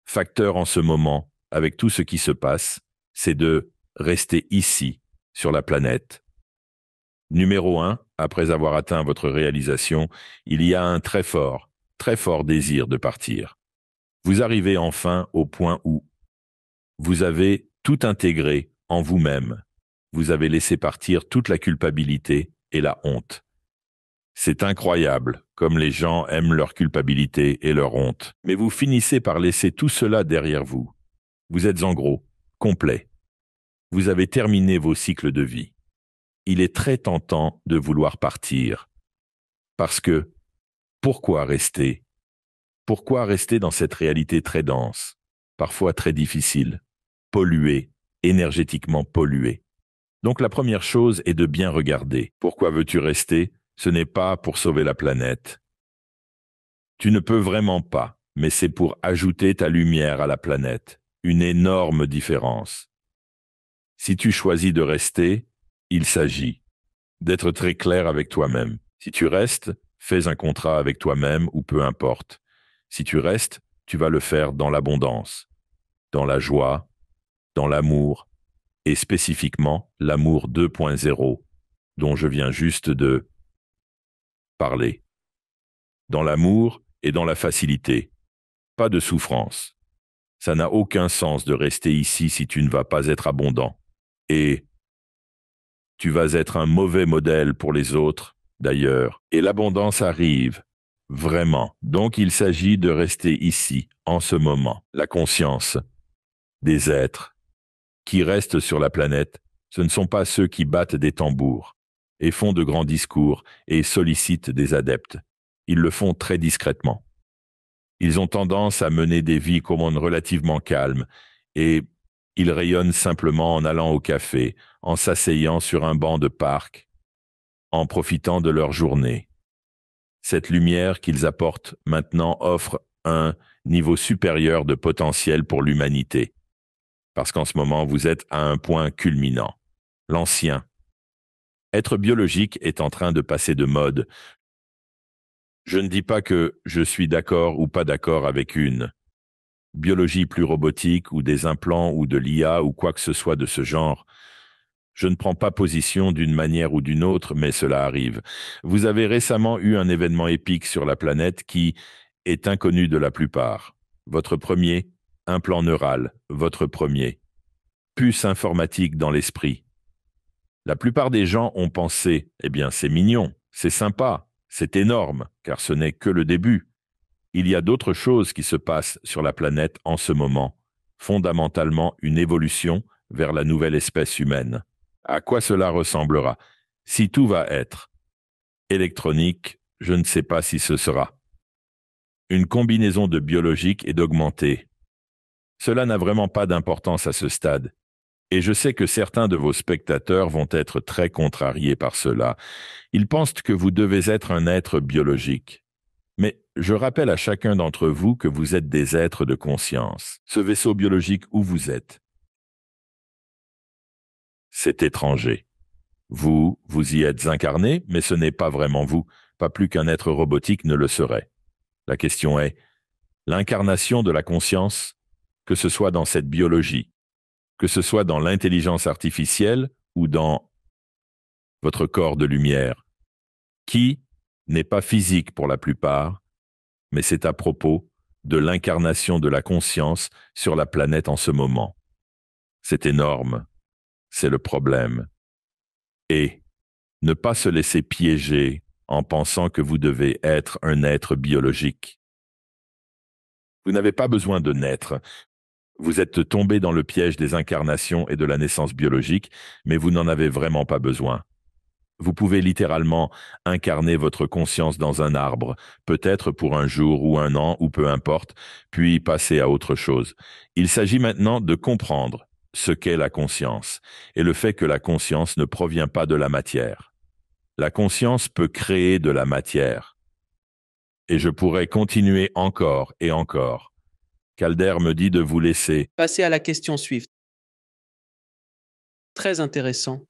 facteur en ce moment, avec tout ce qui se passe, c'est de rester ici, sur la planète. Numéro 1, après avoir atteint votre réalisation, il y a un très fort désir de partir. Vous arrivez enfin au point où vous avez tout intégré en vous-même. Vous avez laissé partir toute la culpabilité et la honte. C'est incroyable, comme les gens aiment leur culpabilité et leur honte. Mais vous finissez par laisser tout cela derrière vous. Vous êtes en gros, complet. Vous avez terminé vos cycles de vie. Il est très tentant de vouloir partir. Parce que, pourquoi rester? Pourquoi rester dans cette réalité très dense, parfois très difficile, polluée, énergétiquement polluée? Donc la première chose est de bien regarder. Pourquoi veux-tu rester? Ce n'est pas pour sauver la planète. Tu ne peux vraiment pas, mais c'est pour ajouter ta lumière à la planète. Une énorme différence. Si tu choisis de rester, il s'agit d'être très clair avec toi-même. Si tu restes, fais un contrat avec toi-même ou peu importe. Si tu restes, tu vas le faire dans l'abondance, dans la joie, dans l'amour, et spécifiquement l'amour 2.0, dont je viens juste de parler. Dans l'amour et dans la facilité. Pas de souffrance. Ça n'a aucun sens de rester ici si tu ne vas pas être abondant. Et tu vas être un mauvais modèle pour les autres, d'ailleurs. Et l'abondance arrive, vraiment. Donc il s'agit de rester ici, en ce moment. La conscience des êtres qui restent sur la planète, ce ne sont pas ceux qui battent des tambours et font de grands discours et sollicitent des adeptes. Ils le font très discrètement. Ils ont tendance à mener des vies relativement calmes et Ils rayonnent simplement en allant au café, en s'asseyant sur un banc de parc, en profitant de leur journée. Cette lumière qu'ils apportent maintenant offre un niveau supérieur de potentiel pour l'humanité. Parce qu'en ce moment, vous êtes à un point culminant. L'ancien. Être biologique est en train de passer de mode. Je ne dis pas que je suis d'accord ou pas d'accord avec une biologie plus robotique ou des implants ou de l'IA ou quoi que ce soit de ce genre. Je ne prends pas position d'une manière ou d'une autre, mais cela arrive. Vous avez récemment eu un événement épique sur la planète qui est inconnu de la plupart. Votre premier, implant neural, votre premier. Puce informatique dans l'esprit. La plupart des gens ont pensé, eh bien c'est mignon, c'est sympa, c'est énorme, car ce n'est que le début. Il y a d'autres choses qui se passent sur la planète en ce moment, fondamentalement une évolution vers la nouvelle espèce humaine. À quoi cela ressemblera? Si tout va être électronique, je ne sais pas si ce sera. Une combinaison de biologique et d'augmenté. Cela n'a vraiment pas d'importance à ce stade. Et je sais que certains de vos spectateurs vont être très contrariés par cela. Ils pensent que vous devez être un être biologique. Mais je rappelle à chacun d'entre vous que vous êtes des êtres de conscience. Ce vaisseau biologique où vous êtes, c'est étranger. Vous y êtes incarné, mais ce n'est pas vraiment vous, pas plus qu'un être robotique ne le serait. La question est, l'incarnation de la conscience, que ce soit dans cette biologie, que ce soit dans l'intelligence artificielle ou dans votre corps de lumière, qui n'est pas physique pour la plupart, mais c'est à propos de l'incarnation de la conscience sur la planète en ce moment. C'est énorme, c'est le problème. Et ne pas se laisser piéger en pensant que vous devez être un être biologique. Vous n'avez pas besoin de naître. Vous êtes tombé dans le piège des incarnations et de la naissance biologique, mais vous n'en avez vraiment pas besoin. Vous pouvez littéralement incarner votre conscience dans un arbre, peut-être pour un jour ou un an ou peu importe, puis passer à autre chose. Il s'agit maintenant de comprendre ce qu'est la conscience et le fait que la conscience ne provient pas de la matière. La conscience peut créer de la matière. Et je pourrais continuer encore et encore. Calder me dit de vous laisser. Passez à la question suivante. Très intéressant.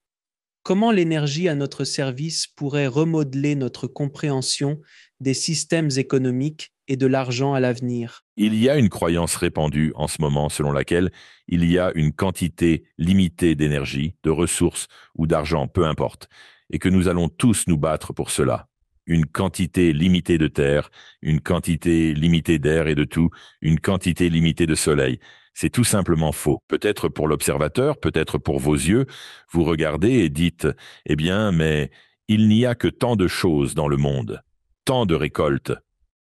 Comment l'énergie à notre service pourrait remodeler notre compréhension des systèmes économiques et de l'argent à l'avenir? Il y a une croyance répandue en ce moment selon laquelle il y a une quantité limitée d'énergie, de ressources ou d'argent, peu importe, et que nous allons tous nous battre pour cela. Une quantité limitée de terre, une quantité limitée d'air et de tout, une quantité limitée de soleil. C'est tout simplement faux. Peut-être pour l'observateur, peut-être pour vos yeux, vous regardez et dites « Eh bien, mais il n'y a que tant de choses dans le monde, tant de récoltes.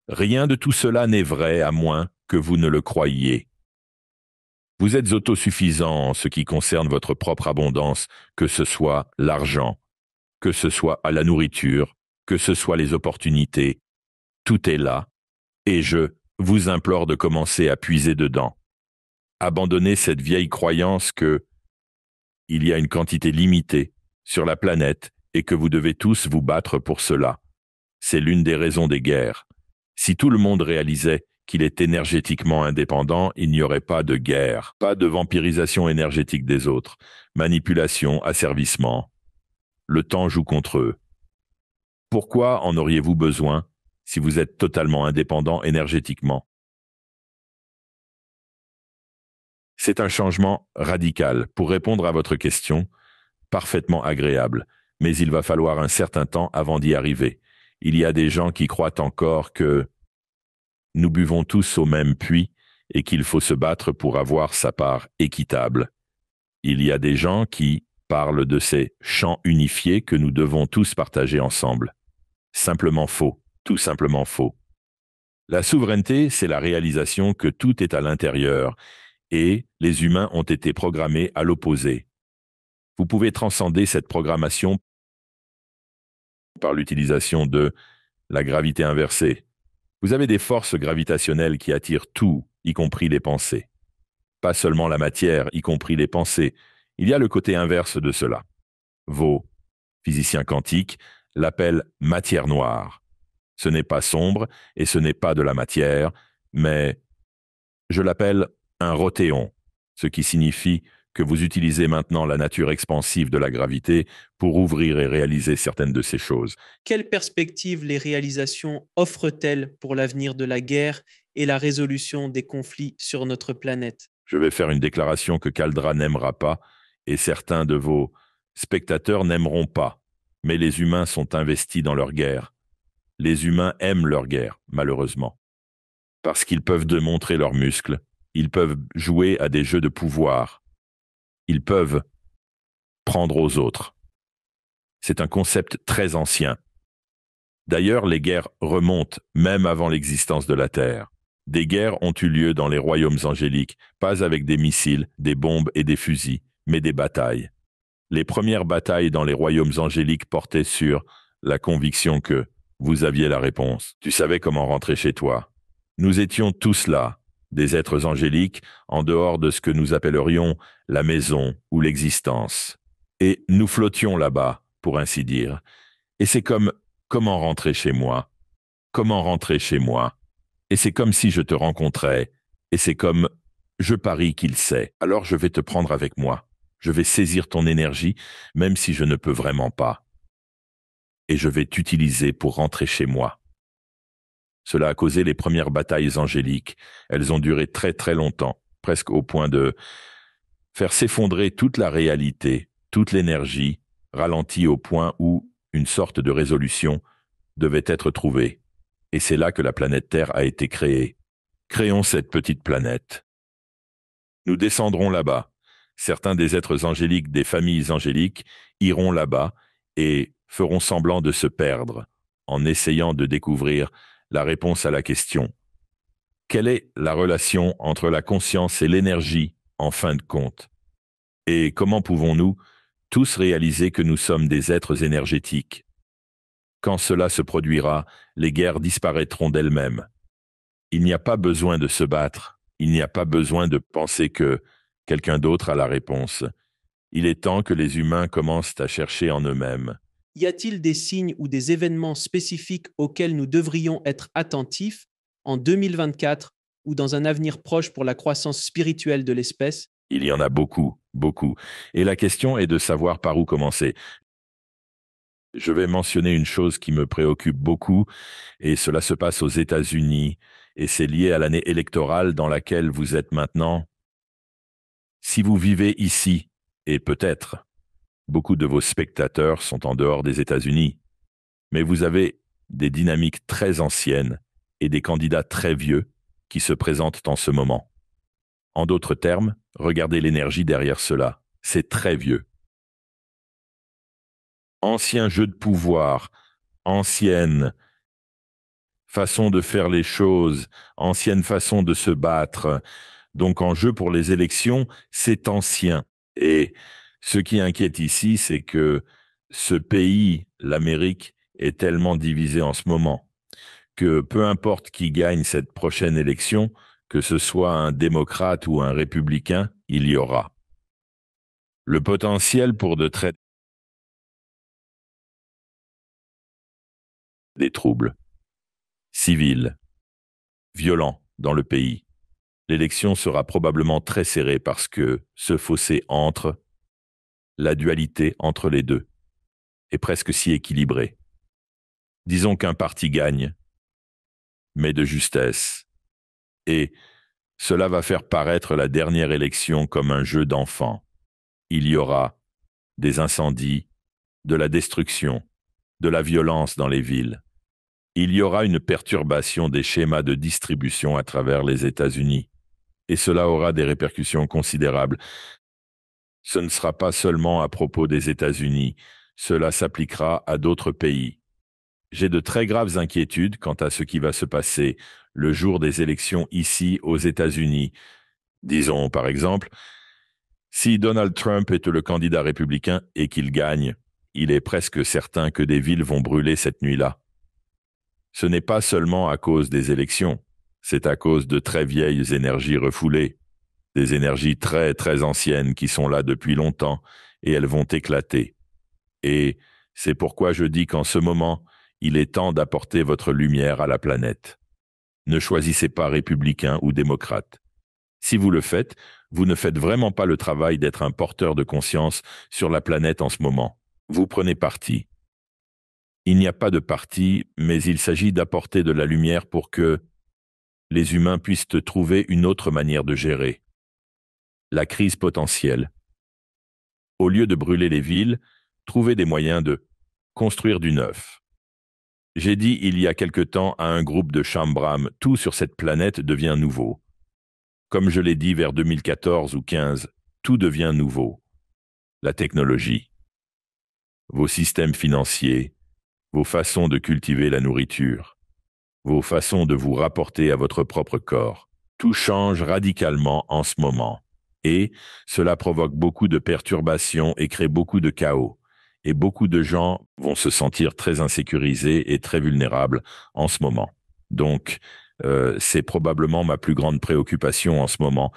Rien de tout cela n'est vrai à moins que vous ne le croyiez. Vous êtes autosuffisant en ce qui concerne votre propre abondance, que ce soit l'argent, que ce soit à la nourriture, que ce soit les opportunités. Tout est là, et je vous implore de commencer à puiser dedans. Abandonnez cette vieille croyance que il y a une quantité limitée sur la planète et que vous devez tous vous battre pour cela. C'est l'une des raisons des guerres. Si tout le monde réalisait qu'il est énergétiquement indépendant, il n'y aurait pas de guerre, pas de vampirisation énergétique des autres, manipulation, asservissement. Le temps joue contre eux. Pourquoi en auriez-vous besoin si vous êtes totalement indépendant énergétiquement? C'est un changement radical pour répondre à votre question, parfaitement agréable, mais il va falloir un certain temps avant d'y arriver. Il y a des gens qui croient encore que nous buvons tous au même puits et qu'il faut se battre pour avoir sa part équitable. Il y a des gens qui parlent de ces champs unifiés que nous devons tous partager ensemble. Simplement faux, tout simplement faux. La souveraineté, c'est la réalisation que tout est à l'intérieur et les humains ont été programmés à l'opposé. Vous pouvez transcender cette programmation par l'utilisation de la gravité inversée. Vous avez des forces gravitationnelles qui attirent tout, y compris les pensées. pas seulement la matière, y compris les pensées. Il y a le côté inverse de cela. Vaux, physicien quantique, l'appelle matière noire. Ce n'est pas sombre et ce n'est pas de la matière, mais je l'appelle un rothéon, ce qui signifie que vous utilisez maintenant la nature expansive de la gravité pour ouvrir et réaliser certaines de ces choses. Quelles perspectives les réalisations offrent-elles pour l'avenir de la guerre et la résolution des conflits sur notre planète? Je vais faire une déclaration que Caldra n'aimera pas et certains de vos spectateurs n'aimeront pas, mais les humains sont investis dans leur guerre. Les humains aiment leur guerre, malheureusement, parce qu'ils peuvent démontrer leurs muscles, ils peuvent jouer à des jeux de pouvoir, ils peuvent prendre aux autres. C'est un concept très ancien. D'ailleurs, les guerres remontent même avant l'existence de la Terre. Des guerres ont eu lieu dans les royaumes angéliques, pas avec des missiles, des bombes et des fusils, mais des batailles. Les premières batailles dans les royaumes angéliques portaient sur la conviction que vous aviez la réponse. Tu savais comment rentrer chez toi. Nous étions tous là, des êtres angéliques, en dehors de ce que nous appellerions la maison ou l'existence. Et nous flottions là-bas, pour ainsi dire. Et c'est comme comment rentrer chez moi. Comment rentrer chez moi. Et c'est comme si je te rencontrais. Et c'est comme je parie qu'il sait. Alors je vais te prendre avec moi. Je vais saisir ton énergie, même si je ne peux vraiment pas. Et je vais t'utiliser pour rentrer chez moi. Cela a causé les premières batailles angéliques. Elles ont duré très très longtemps, presque au point de faire s'effondrer toute la réalité, toute l'énergie, ralentie au point où une sorte de résolution devait être trouvée. Et c'est là que la planète Terre a été créée. Créons cette petite planète. Nous descendrons là-bas. Certains des êtres angéliques, des familles angéliques, iront là-bas et feront semblant de se perdre en essayant de découvrir la réponse à la question. Quelle est la relation entre la conscience et l'énergie, en fin de compte? Et comment pouvons-nous tous réaliser que nous sommes des êtres énergétiques? Quand cela se produira, les guerres disparaîtront d'elles-mêmes. Il n'y a pas besoin de se battre. Il n'y a pas besoin de penser que quelqu'un d'autre a la réponse. Il est temps que les humains commencent à chercher en eux-mêmes. Y a-t-il des signes ou des événements spécifiques auxquels nous devrions être attentifs en 2024 ou dans un avenir proche pour la croissance spirituelle de l'espèce? Il y en a beaucoup, beaucoup. Et la question est de savoir par où commencer. Je vais mentionner une chose qui me préoccupe beaucoup, et cela se passe aux États-Unis, et c'est lié à l'année électorale dans laquelle vous êtes maintenant. Si vous vivez ici, et peut-être, beaucoup de vos spectateurs sont en dehors des États-Unis, mais vous avez des dynamiques très anciennes et des candidats très vieux qui se présentent en ce moment. En d'autres termes, regardez l'énergie derrière cela. C'est très vieux. Ancien jeu de pouvoir, ancienne façon de faire les choses, ancienne façon de se battre. Donc en jeu pour les élections, c'est ancien. Et ce qui inquiète ici, c'est que ce pays, l'Amérique, est tellement divisé en ce moment que peu importe qui gagne cette prochaine élection, que ce soit un démocrate ou un républicain, il y aura le potentiel pour des troubles civils, violents dans le pays. L'élection sera probablement très serrée parce que ce fossé entre, la dualité entre les deux, est presque si équilibrée. Disons qu'un parti gagne, mais de justesse. Et cela va faire paraître la dernière élection comme un jeu d'enfant. Il y aura des incendies, de la destruction, de la violence dans les villes. Il y aura une perturbation des schémas de distribution à travers les États-Unis. Et cela aura des répercussions considérables. Ce ne sera pas seulement à propos des États-Unis, cela s'appliquera à d'autres pays. J'ai de très graves inquiétudes quant à ce qui va se passer le jour des élections ici aux États-Unis. Disons, par exemple, si Donald Trump est le candidat républicain et qu'il gagne, il est presque certain que des villes vont brûler cette nuit-là. Ce n'est pas seulement à cause des élections, c'est à cause de très vieilles énergies refoulées. Des énergies très, très anciennes qui sont là depuis longtemps et elles vont éclater. Et c'est pourquoi je dis qu'en ce moment, il est temps d'apporter votre lumière à la planète. Ne choisissez pas républicain ou démocrate. Si vous le faites, vous ne faites vraiment pas le travail d'être un porteur de conscience sur la planète en ce moment. Vous prenez parti. Il n'y a pas de parti, mais il s'agit d'apporter de la lumière pour que les humains puissent trouver une autre manière de gérer la crise potentielle. Au lieu de brûler les villes, trouvez des moyens de construire du neuf. J'ai dit il y a quelque temps à un groupe de Shambram, tout sur cette planète devient nouveau. Comme je l'ai dit vers 2014 ou 15, tout devient nouveau. La technologie, vos systèmes financiers, vos façons de cultiver la nourriture, vos façons de vous rapporter à votre propre corps. Tout change radicalement en ce moment. Et cela provoque beaucoup de perturbations et crée beaucoup de chaos. Et beaucoup de gens vont se sentir très insécurisés et très vulnérables en ce moment. Donc, c'est probablement ma plus grande préoccupation en ce moment.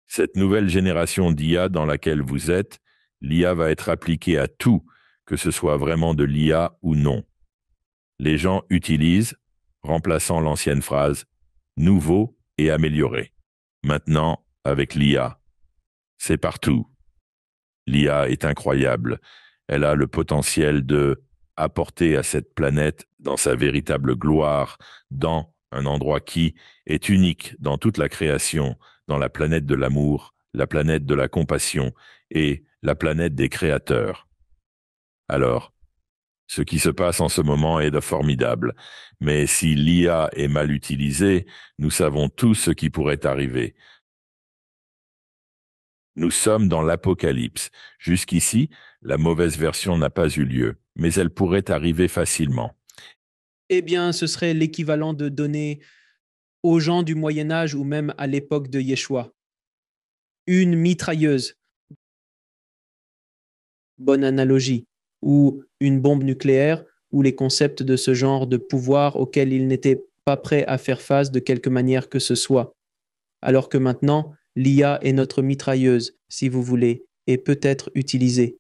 Cette nouvelle génération d'IA dans laquelle vous êtes, l'IA va être appliquée à tout, que ce soit vraiment de l'IA ou non. Les gens utilisent, remplaçant l'ancienne phrase « nouveau et amélioré ». Maintenant, avec l'IA, c'est partout. L'IA est incroyable. Elle a le potentiel de apporter à cette planète dans sa véritable gloire, dans un endroit qui est unique dans toute la création, dans la planète de l'amour, la planète de la compassion et la planète des créateurs. Alors, ce qui se passe en ce moment est de formidable, mais si l'IA est mal utilisée, nous savons tous ce qui pourrait arriver. Nous sommes dans l'apocalypse. Jusqu'ici, la mauvaise version n'a pas eu lieu, mais elle pourrait arriver facilement. Eh bien, ce serait l'équivalent de donner aux gens du Moyen Âge ou même à l'époque de Yeshua une mitrailleuse, bonne analogie, ou une bombe nucléaire, ou les concepts de ce genre de pouvoir auxquels ils n'étaient pas prêts à faire face de quelque manière que ce soit. Alors que maintenant, l'IA est notre mitrailleuse, si vous voulez, et peut être utilisée.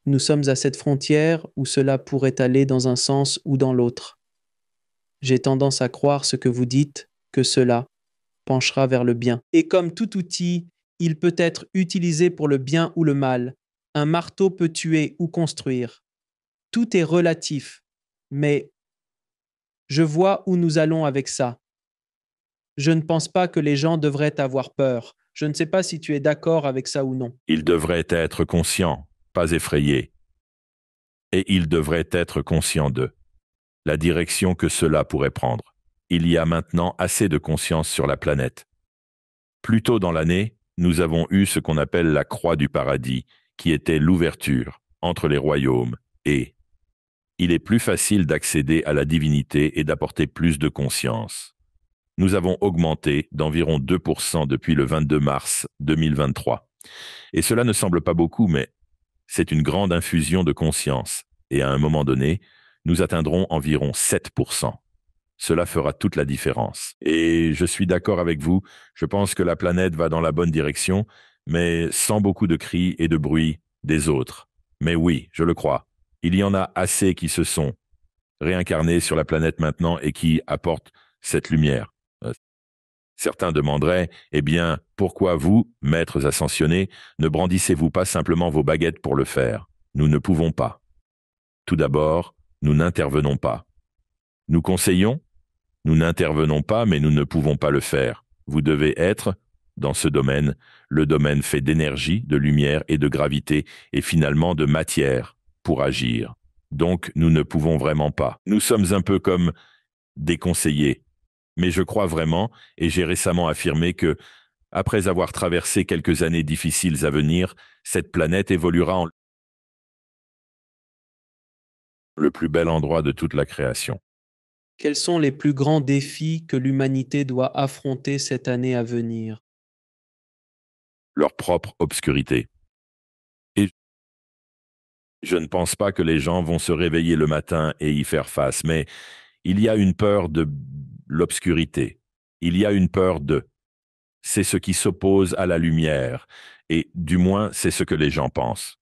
Nous sommes à cette frontière où cela pourrait aller dans un sens ou dans l'autre. J'ai tendance à croire ce que vous dites, que cela penchera vers le bien. Et comme tout outil, il peut être utilisé pour le bien ou le mal. Un marteau peut tuer ou construire. Tout est relatif, mais je vois où nous allons avec ça. Je ne pense pas que les gens devraient avoir peur. Je ne sais pas si tu es d'accord avec ça ou non. Ils devraient être conscients, pas effrayés. Et ils devraient être conscients de la direction que cela pourrait prendre. Il y a maintenant assez de conscience sur la planète. Plus tôt dans l'année, nous avons eu ce qu'on appelle la croix du paradis, qui était l'ouverture entre les royaumes, et il est plus facile d'accéder à la divinité et d'apporter plus de conscience. Nous avons augmenté d'environ 2% depuis le 22 mars 2023. Et cela ne semble pas beaucoup, mais c'est une grande infusion de conscience. Et à un moment donné, nous atteindrons environ 7%. Cela fera toute la différence. Et je suis d'accord avec vous, je pense que la planète va dans la bonne direction, mais sans beaucoup de cris et de bruit des autres. Mais oui, je le crois. Il y en a assez qui se sont réincarnés sur la planète maintenant et qui apportent cette lumière. Certains demanderaient, eh bien, pourquoi vous, maîtres ascensionnés, ne brandissez-vous pas simplement vos baguettes pour le faire? Nous ne pouvons pas. Tout d'abord, nous n'intervenons pas. Nous conseillons? Nous n'intervenons pas, mais nous ne pouvons pas le faire. Vous devez être, dans ce domaine, le domaine fait d'énergie, de lumière et de gravité, et finalement de matière, pour agir. Donc, nous ne pouvons vraiment pas. Nous sommes un peu comme des conseillers. Mais je crois vraiment, et j'ai récemment affirmé que, après avoir traversé quelques années difficiles à venir, cette planète évoluera en le plus bel endroit de toute la création. Quels sont les plus grands défis que l'humanité doit affronter cette année à venir? Leur propre obscurité. Et je ne pense pas que les gens vont se réveiller le matin et y faire face, mais il y a une peur de l'obscurité. Il y a une peur de. C'est ce qui s'oppose à la lumière, et du moins c'est ce que les gens pensent.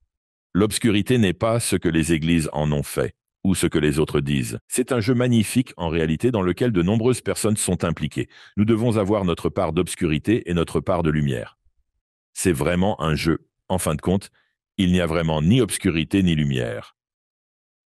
L'obscurité n'est pas ce que les églises en ont fait, ou ce que les autres disent. C'est un jeu magnifique en réalité dans lequel de nombreuses personnes sont impliquées. Nous devons avoir notre part d'obscurité et notre part de lumière. C'est vraiment un jeu. En fin de compte, il n'y a vraiment ni obscurité ni lumière.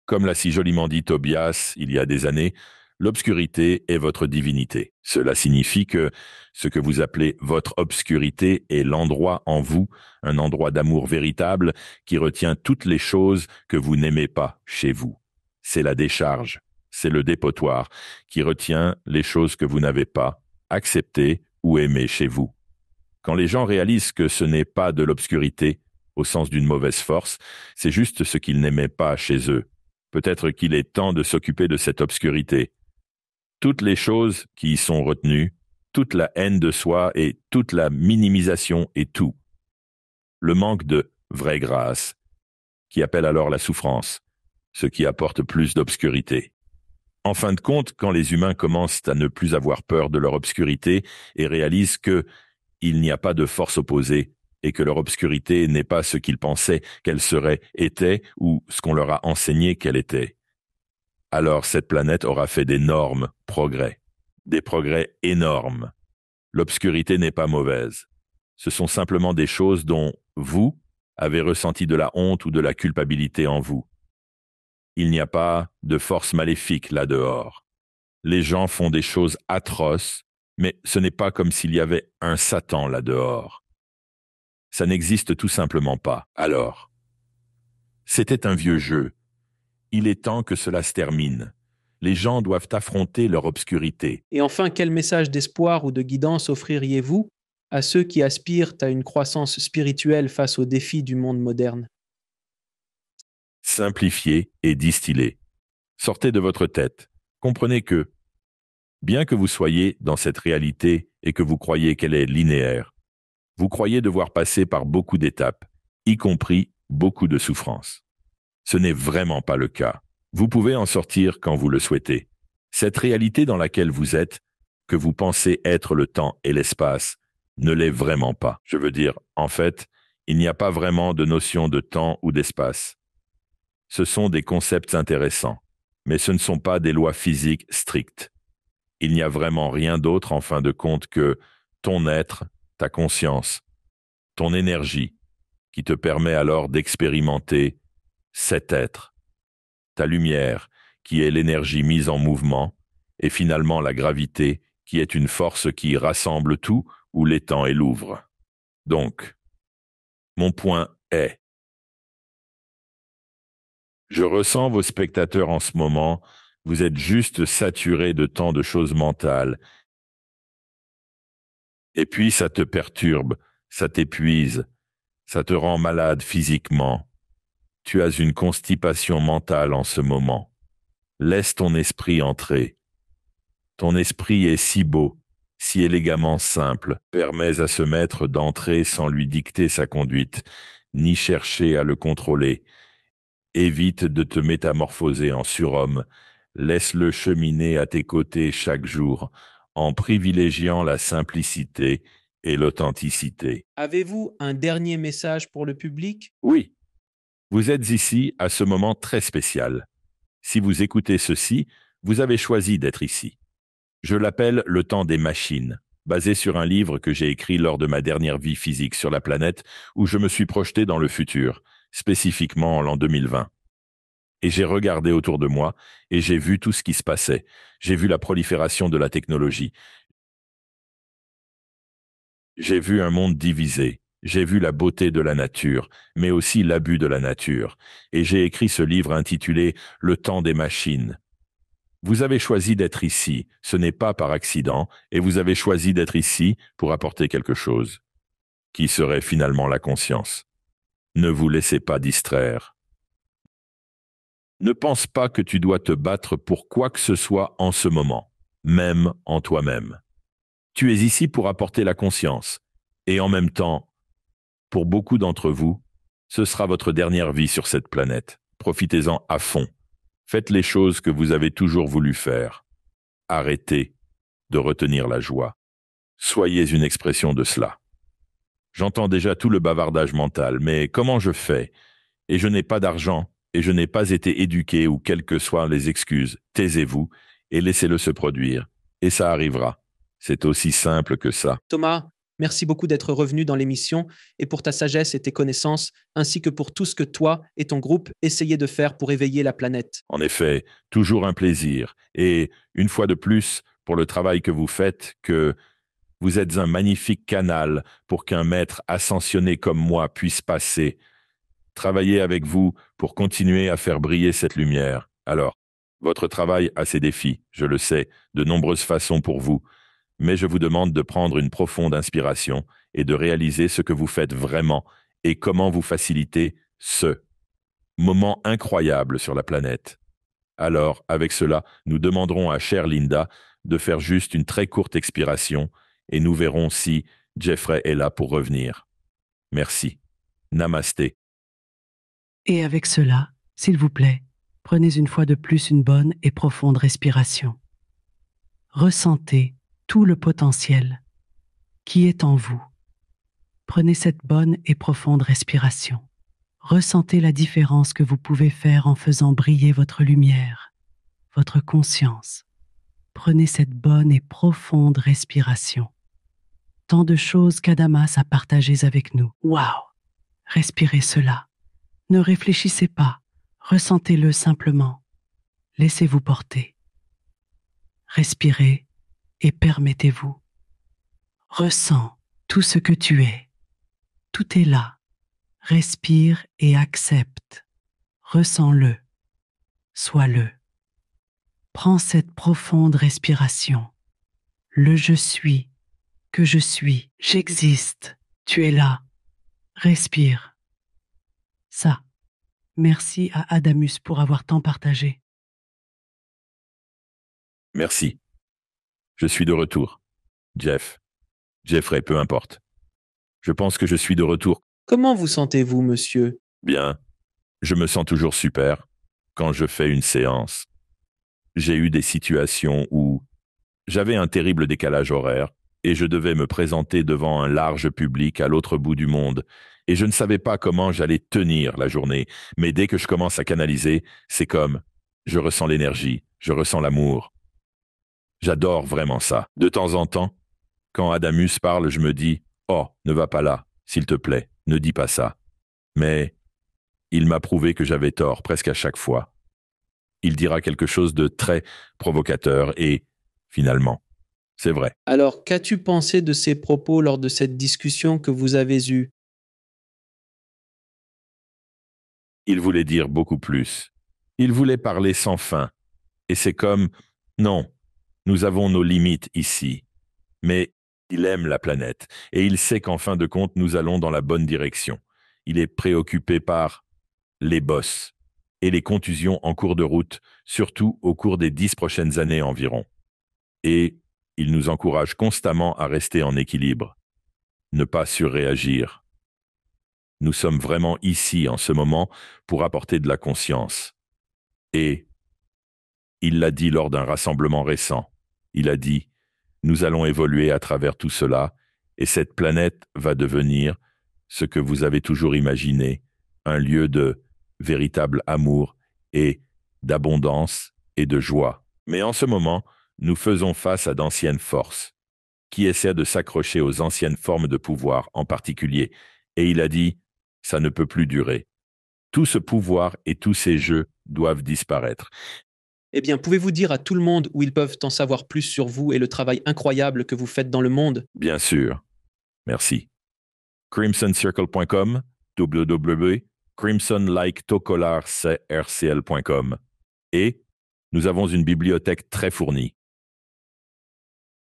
Comme l'a si joliment dit Tobias il y a des années, l'obscurité est votre divinité. Cela signifie que ce que vous appelez votre obscurité est l'endroit en vous, un endroit d'amour véritable qui retient toutes les choses que vous n'aimez pas chez vous. C'est la décharge, c'est le dépotoir qui retient les choses que vous n'avez pas acceptées ou aimées chez vous. Quand les gens réalisent que ce n'est pas de l'obscurité, au sens d'une mauvaise force, c'est juste ce qu'ils n'aimaient pas chez eux. Peut-être qu'il est temps de s'occuper de cette obscurité. Toutes les choses qui y sont retenues, toute la haine de soi et toute la minimisation et tout. Le manque de vraie grâce, qui appelle alors la souffrance, ce qui apporte plus d'obscurité. En fin de compte, quand les humains commencent à ne plus avoir peur de leur obscurité et réalisent que il n'y a pas de force opposée et que leur obscurité n'est pas ce qu'ils pensaient qu'elle serait, était ou ce qu'on leur a enseigné qu'elle était, alors cette planète aura fait d'énormes progrès, des progrès énormes. L'obscurité n'est pas mauvaise. Ce sont simplement des choses dont vous avez ressenti de la honte ou de la culpabilité en vous. Il n'y a pas de force maléfique là-dehors. Les gens font des choses atroces, mais ce n'est pas comme s'il y avait un Satan là-dehors. Ça n'existe tout simplement pas. Alors, c'était un vieux jeu. Il est temps que cela se termine. Les gens doivent affronter leur obscurité. Et enfin, quel message d'espoir ou de guidance offririez-vous à ceux qui aspirent à une croissance spirituelle face aux défis du monde moderne? Simplifiez et distillez. Sortez de votre tête. Comprenez que, bien que vous soyez dans cette réalité et que vous croyez qu'elle est linéaire, vous croyez devoir passer par beaucoup d'étapes, y compris beaucoup de souffrances. Ce n'est vraiment pas le cas. Vous pouvez en sortir quand vous le souhaitez. Cette réalité dans laquelle vous êtes, que vous pensez être le temps et l'espace, ne l'est vraiment pas. Je veux dire, en fait, il n'y a pas vraiment de notion de temps ou d'espace. Ce sont des concepts intéressants, mais ce ne sont pas des lois physiques strictes. Il n'y a vraiment rien d'autre en fin de compte que ton être, ta conscience, ton énergie, qui te permet alors d'expérimenter cet être, ta lumière, qui est l'énergie mise en mouvement, et finalement la gravité, qui est une force qui rassemble tout ou l'étend et l'ouvre. Donc, mon point est, je ressens vos spectateurs en ce moment, vous êtes juste saturés de tant de choses mentales. Et puis ça te perturbe, ça t'épuise, ça te rend malade physiquement. Tu as une constipation mentale en ce moment. Laisse ton esprit entrer. Ton esprit est si beau, si élégamment simple, permets à ce maître d'entrer sans lui dicter sa conduite, ni chercher à le contrôler. Évite de te métamorphoser en surhomme, laisse-le cheminer à tes côtés chaque jour, en privilégiant la simplicité et l'authenticité. Avez-vous un dernier message pour le public? Oui, vous êtes ici à ce moment très spécial. Si vous écoutez ceci, vous avez choisi d'être ici. Je l'appelle le temps des machines, basé sur un livre que j'ai écrit lors de ma dernière vie physique sur la planète, où je me suis projeté dans le futur, spécifiquement en l'an 2020. Et j'ai regardé autour de moi et j'ai vu tout ce qui se passait. J'ai vu la prolifération de la technologie. J'ai vu un monde divisé. J'ai vu la beauté de la nature, mais aussi l'abus de la nature. Et j'ai écrit ce livre intitulé « Le temps des machines ». Vous avez choisi d'être ici, ce n'est pas par accident, et vous avez choisi d'être ici pour apporter quelque chose, qui serait finalement la conscience. Ne vous laissez pas distraire. Ne pense pas que tu dois te battre pour quoi que ce soit en ce moment, même en toi-même. Tu es ici pour apporter la conscience, et en même temps, pour beaucoup d'entre vous, ce sera votre dernière vie sur cette planète. Profitez-en à fond. Faites les choses que vous avez toujours voulu faire. Arrêtez de retenir la joie. Soyez une expression de cela. J'entends déjà tout le bavardage mental, mais comment je fais? Et je n'ai pas d'argent, et je n'ai pas été éduqué, ou quelles que soient les excuses. Taisez-vous et laissez-le se produire, et ça arrivera. C'est aussi simple que ça. Thomas, merci beaucoup d'être revenu dans l'émission et pour ta sagesse et tes connaissances, ainsi que pour tout ce que toi et ton groupe essayez de faire pour éveiller la planète. En effet, toujours un plaisir. Et une fois de plus, pour le travail que vous faites, que vous êtes un magnifique canal pour qu'un maître ascensionné comme moi puisse passer. Travailler avec vous pour continuer à faire briller cette lumière. Alors, votre travail a ses défis, je le sais, de nombreuses façons pour vous, mais je vous demande de prendre une profonde inspiration et de réaliser ce que vous faites vraiment et comment vous facilitez ce moment incroyable sur la planète. Alors, avec cela, nous demanderons à chère Linda de faire juste une très courte expiration et nous verrons si Jeffrey est là pour revenir. Merci. Namasté. Et avec cela, s'il vous plaît, prenez une fois de plus une bonne et profonde respiration. Ressentez tout le potentiel qui est en vous. Prenez cette bonne et profonde respiration. Ressentez la différence que vous pouvez faire en faisant briller votre lumière, votre conscience. Prenez cette bonne et profonde respiration. Tant de choses qu'Adamas a partagées avec nous. Waouh! Respirez cela. Ne réfléchissez pas, ressentez-le simplement. Laissez-vous porter. Respirez et permettez-vous. Ressens tout ce que tu es. Tout est là. Respire et accepte. Ressens-le. Sois-le. Prends cette profonde respiration. Le je suis, que je suis, j'existe, tu es là. Respire. Ça. Merci à Adamus pour avoir tant partagé. Merci. Je suis de retour. Jeffrey, peu importe. Je pense que je suis de retour. Comment vous sentez-vous, monsieur? Bien. Je me sens toujours super quand je fais une séance. J'ai eu des situations où j'avais un terrible décalage horaire et je devais me présenter devant un large public à l'autre bout du monde. Et je ne savais pas comment j'allais tenir la journée. Mais dès que je commence à canaliser, c'est comme je ressens l'énergie, je ressens l'amour. J'adore vraiment ça. De temps en temps, quand Adamus parle, je me dis « Oh, ne va pas là, s'il te plaît, ne dis pas ça. » Mais il m'a prouvé que j'avais tort presque à chaque fois. Il dira quelque chose de très provocateur et, finalement, c'est vrai. Alors, qu'as-tu pensé de ces propos lors de cette discussion que vous avez eue? Il voulait dire beaucoup plus. Il voulait parler sans fin. Et c'est comme « Non, nous avons nos limites ici. » Mais il aime la planète et il sait qu'en fin de compte, nous allons dans la bonne direction. Il est préoccupé par les bosses et les contusions en cours de route, surtout au cours des 10 prochaines années environ. Et il nous encourage constamment à rester en équilibre, ne pas surréagir. Nous sommes vraiment ici en ce moment pour apporter de la conscience. Et il l'a dit lors d'un rassemblement récent. Il a dit « Nous allons évoluer à travers tout cela et cette planète va devenir ce que vous avez toujours imaginé, un lieu de véritable amour et d'abondance et de joie. » Mais en ce moment, nous faisons face à d'anciennes forces qui essaient de s'accrocher aux anciennes formes de pouvoir en particulier. Et il a dit « Ça ne peut plus durer. Tout ce pouvoir et tous ces jeux doivent disparaître. » Eh bien, pouvez-vous dire à tout le monde où ils peuvent en savoir plus sur vous et le travail incroyable que vous faites dans le monde? Bien sûr. Merci. crimsoncircle.com, www.crimsonliketocolarcrcl.com. Et nous avons une bibliothèque très fournie.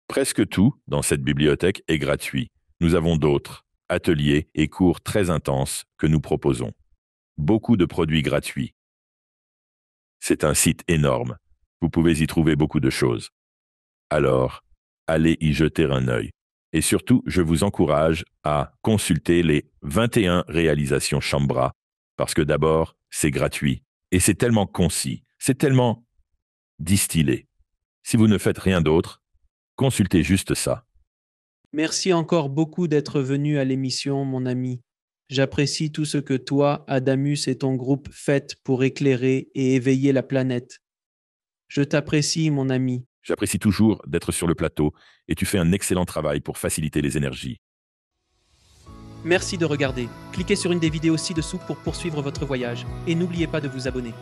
Presque tout dans cette bibliothèque est gratuit. Nous avons d'autres ateliers et cours très intenses que nous proposons. Beaucoup de produits gratuits. C'est un site énorme. Vous pouvez y trouver beaucoup de choses. Alors, allez y jeter un œil. Et surtout, je vous encourage à consulter les 21 réalisations Shambhala, parce que d'abord, c'est gratuit. Et c'est tellement concis, c'est tellement distillé. Si vous ne faites rien d'autre, Consultez juste ça. Merci encore beaucoup d'être venu à l'émission, mon ami. J'apprécie tout ce que toi, Adamus et ton groupe faites pour éclairer et éveiller la planète. Je t'apprécie, mon ami. J'apprécie toujours d'être sur le plateau et tu fais un excellent travail pour faciliter les énergies. Merci de regarder. Cliquez sur une des vidéos ci-dessous pour poursuivre votre voyage et n'oubliez pas de vous abonner.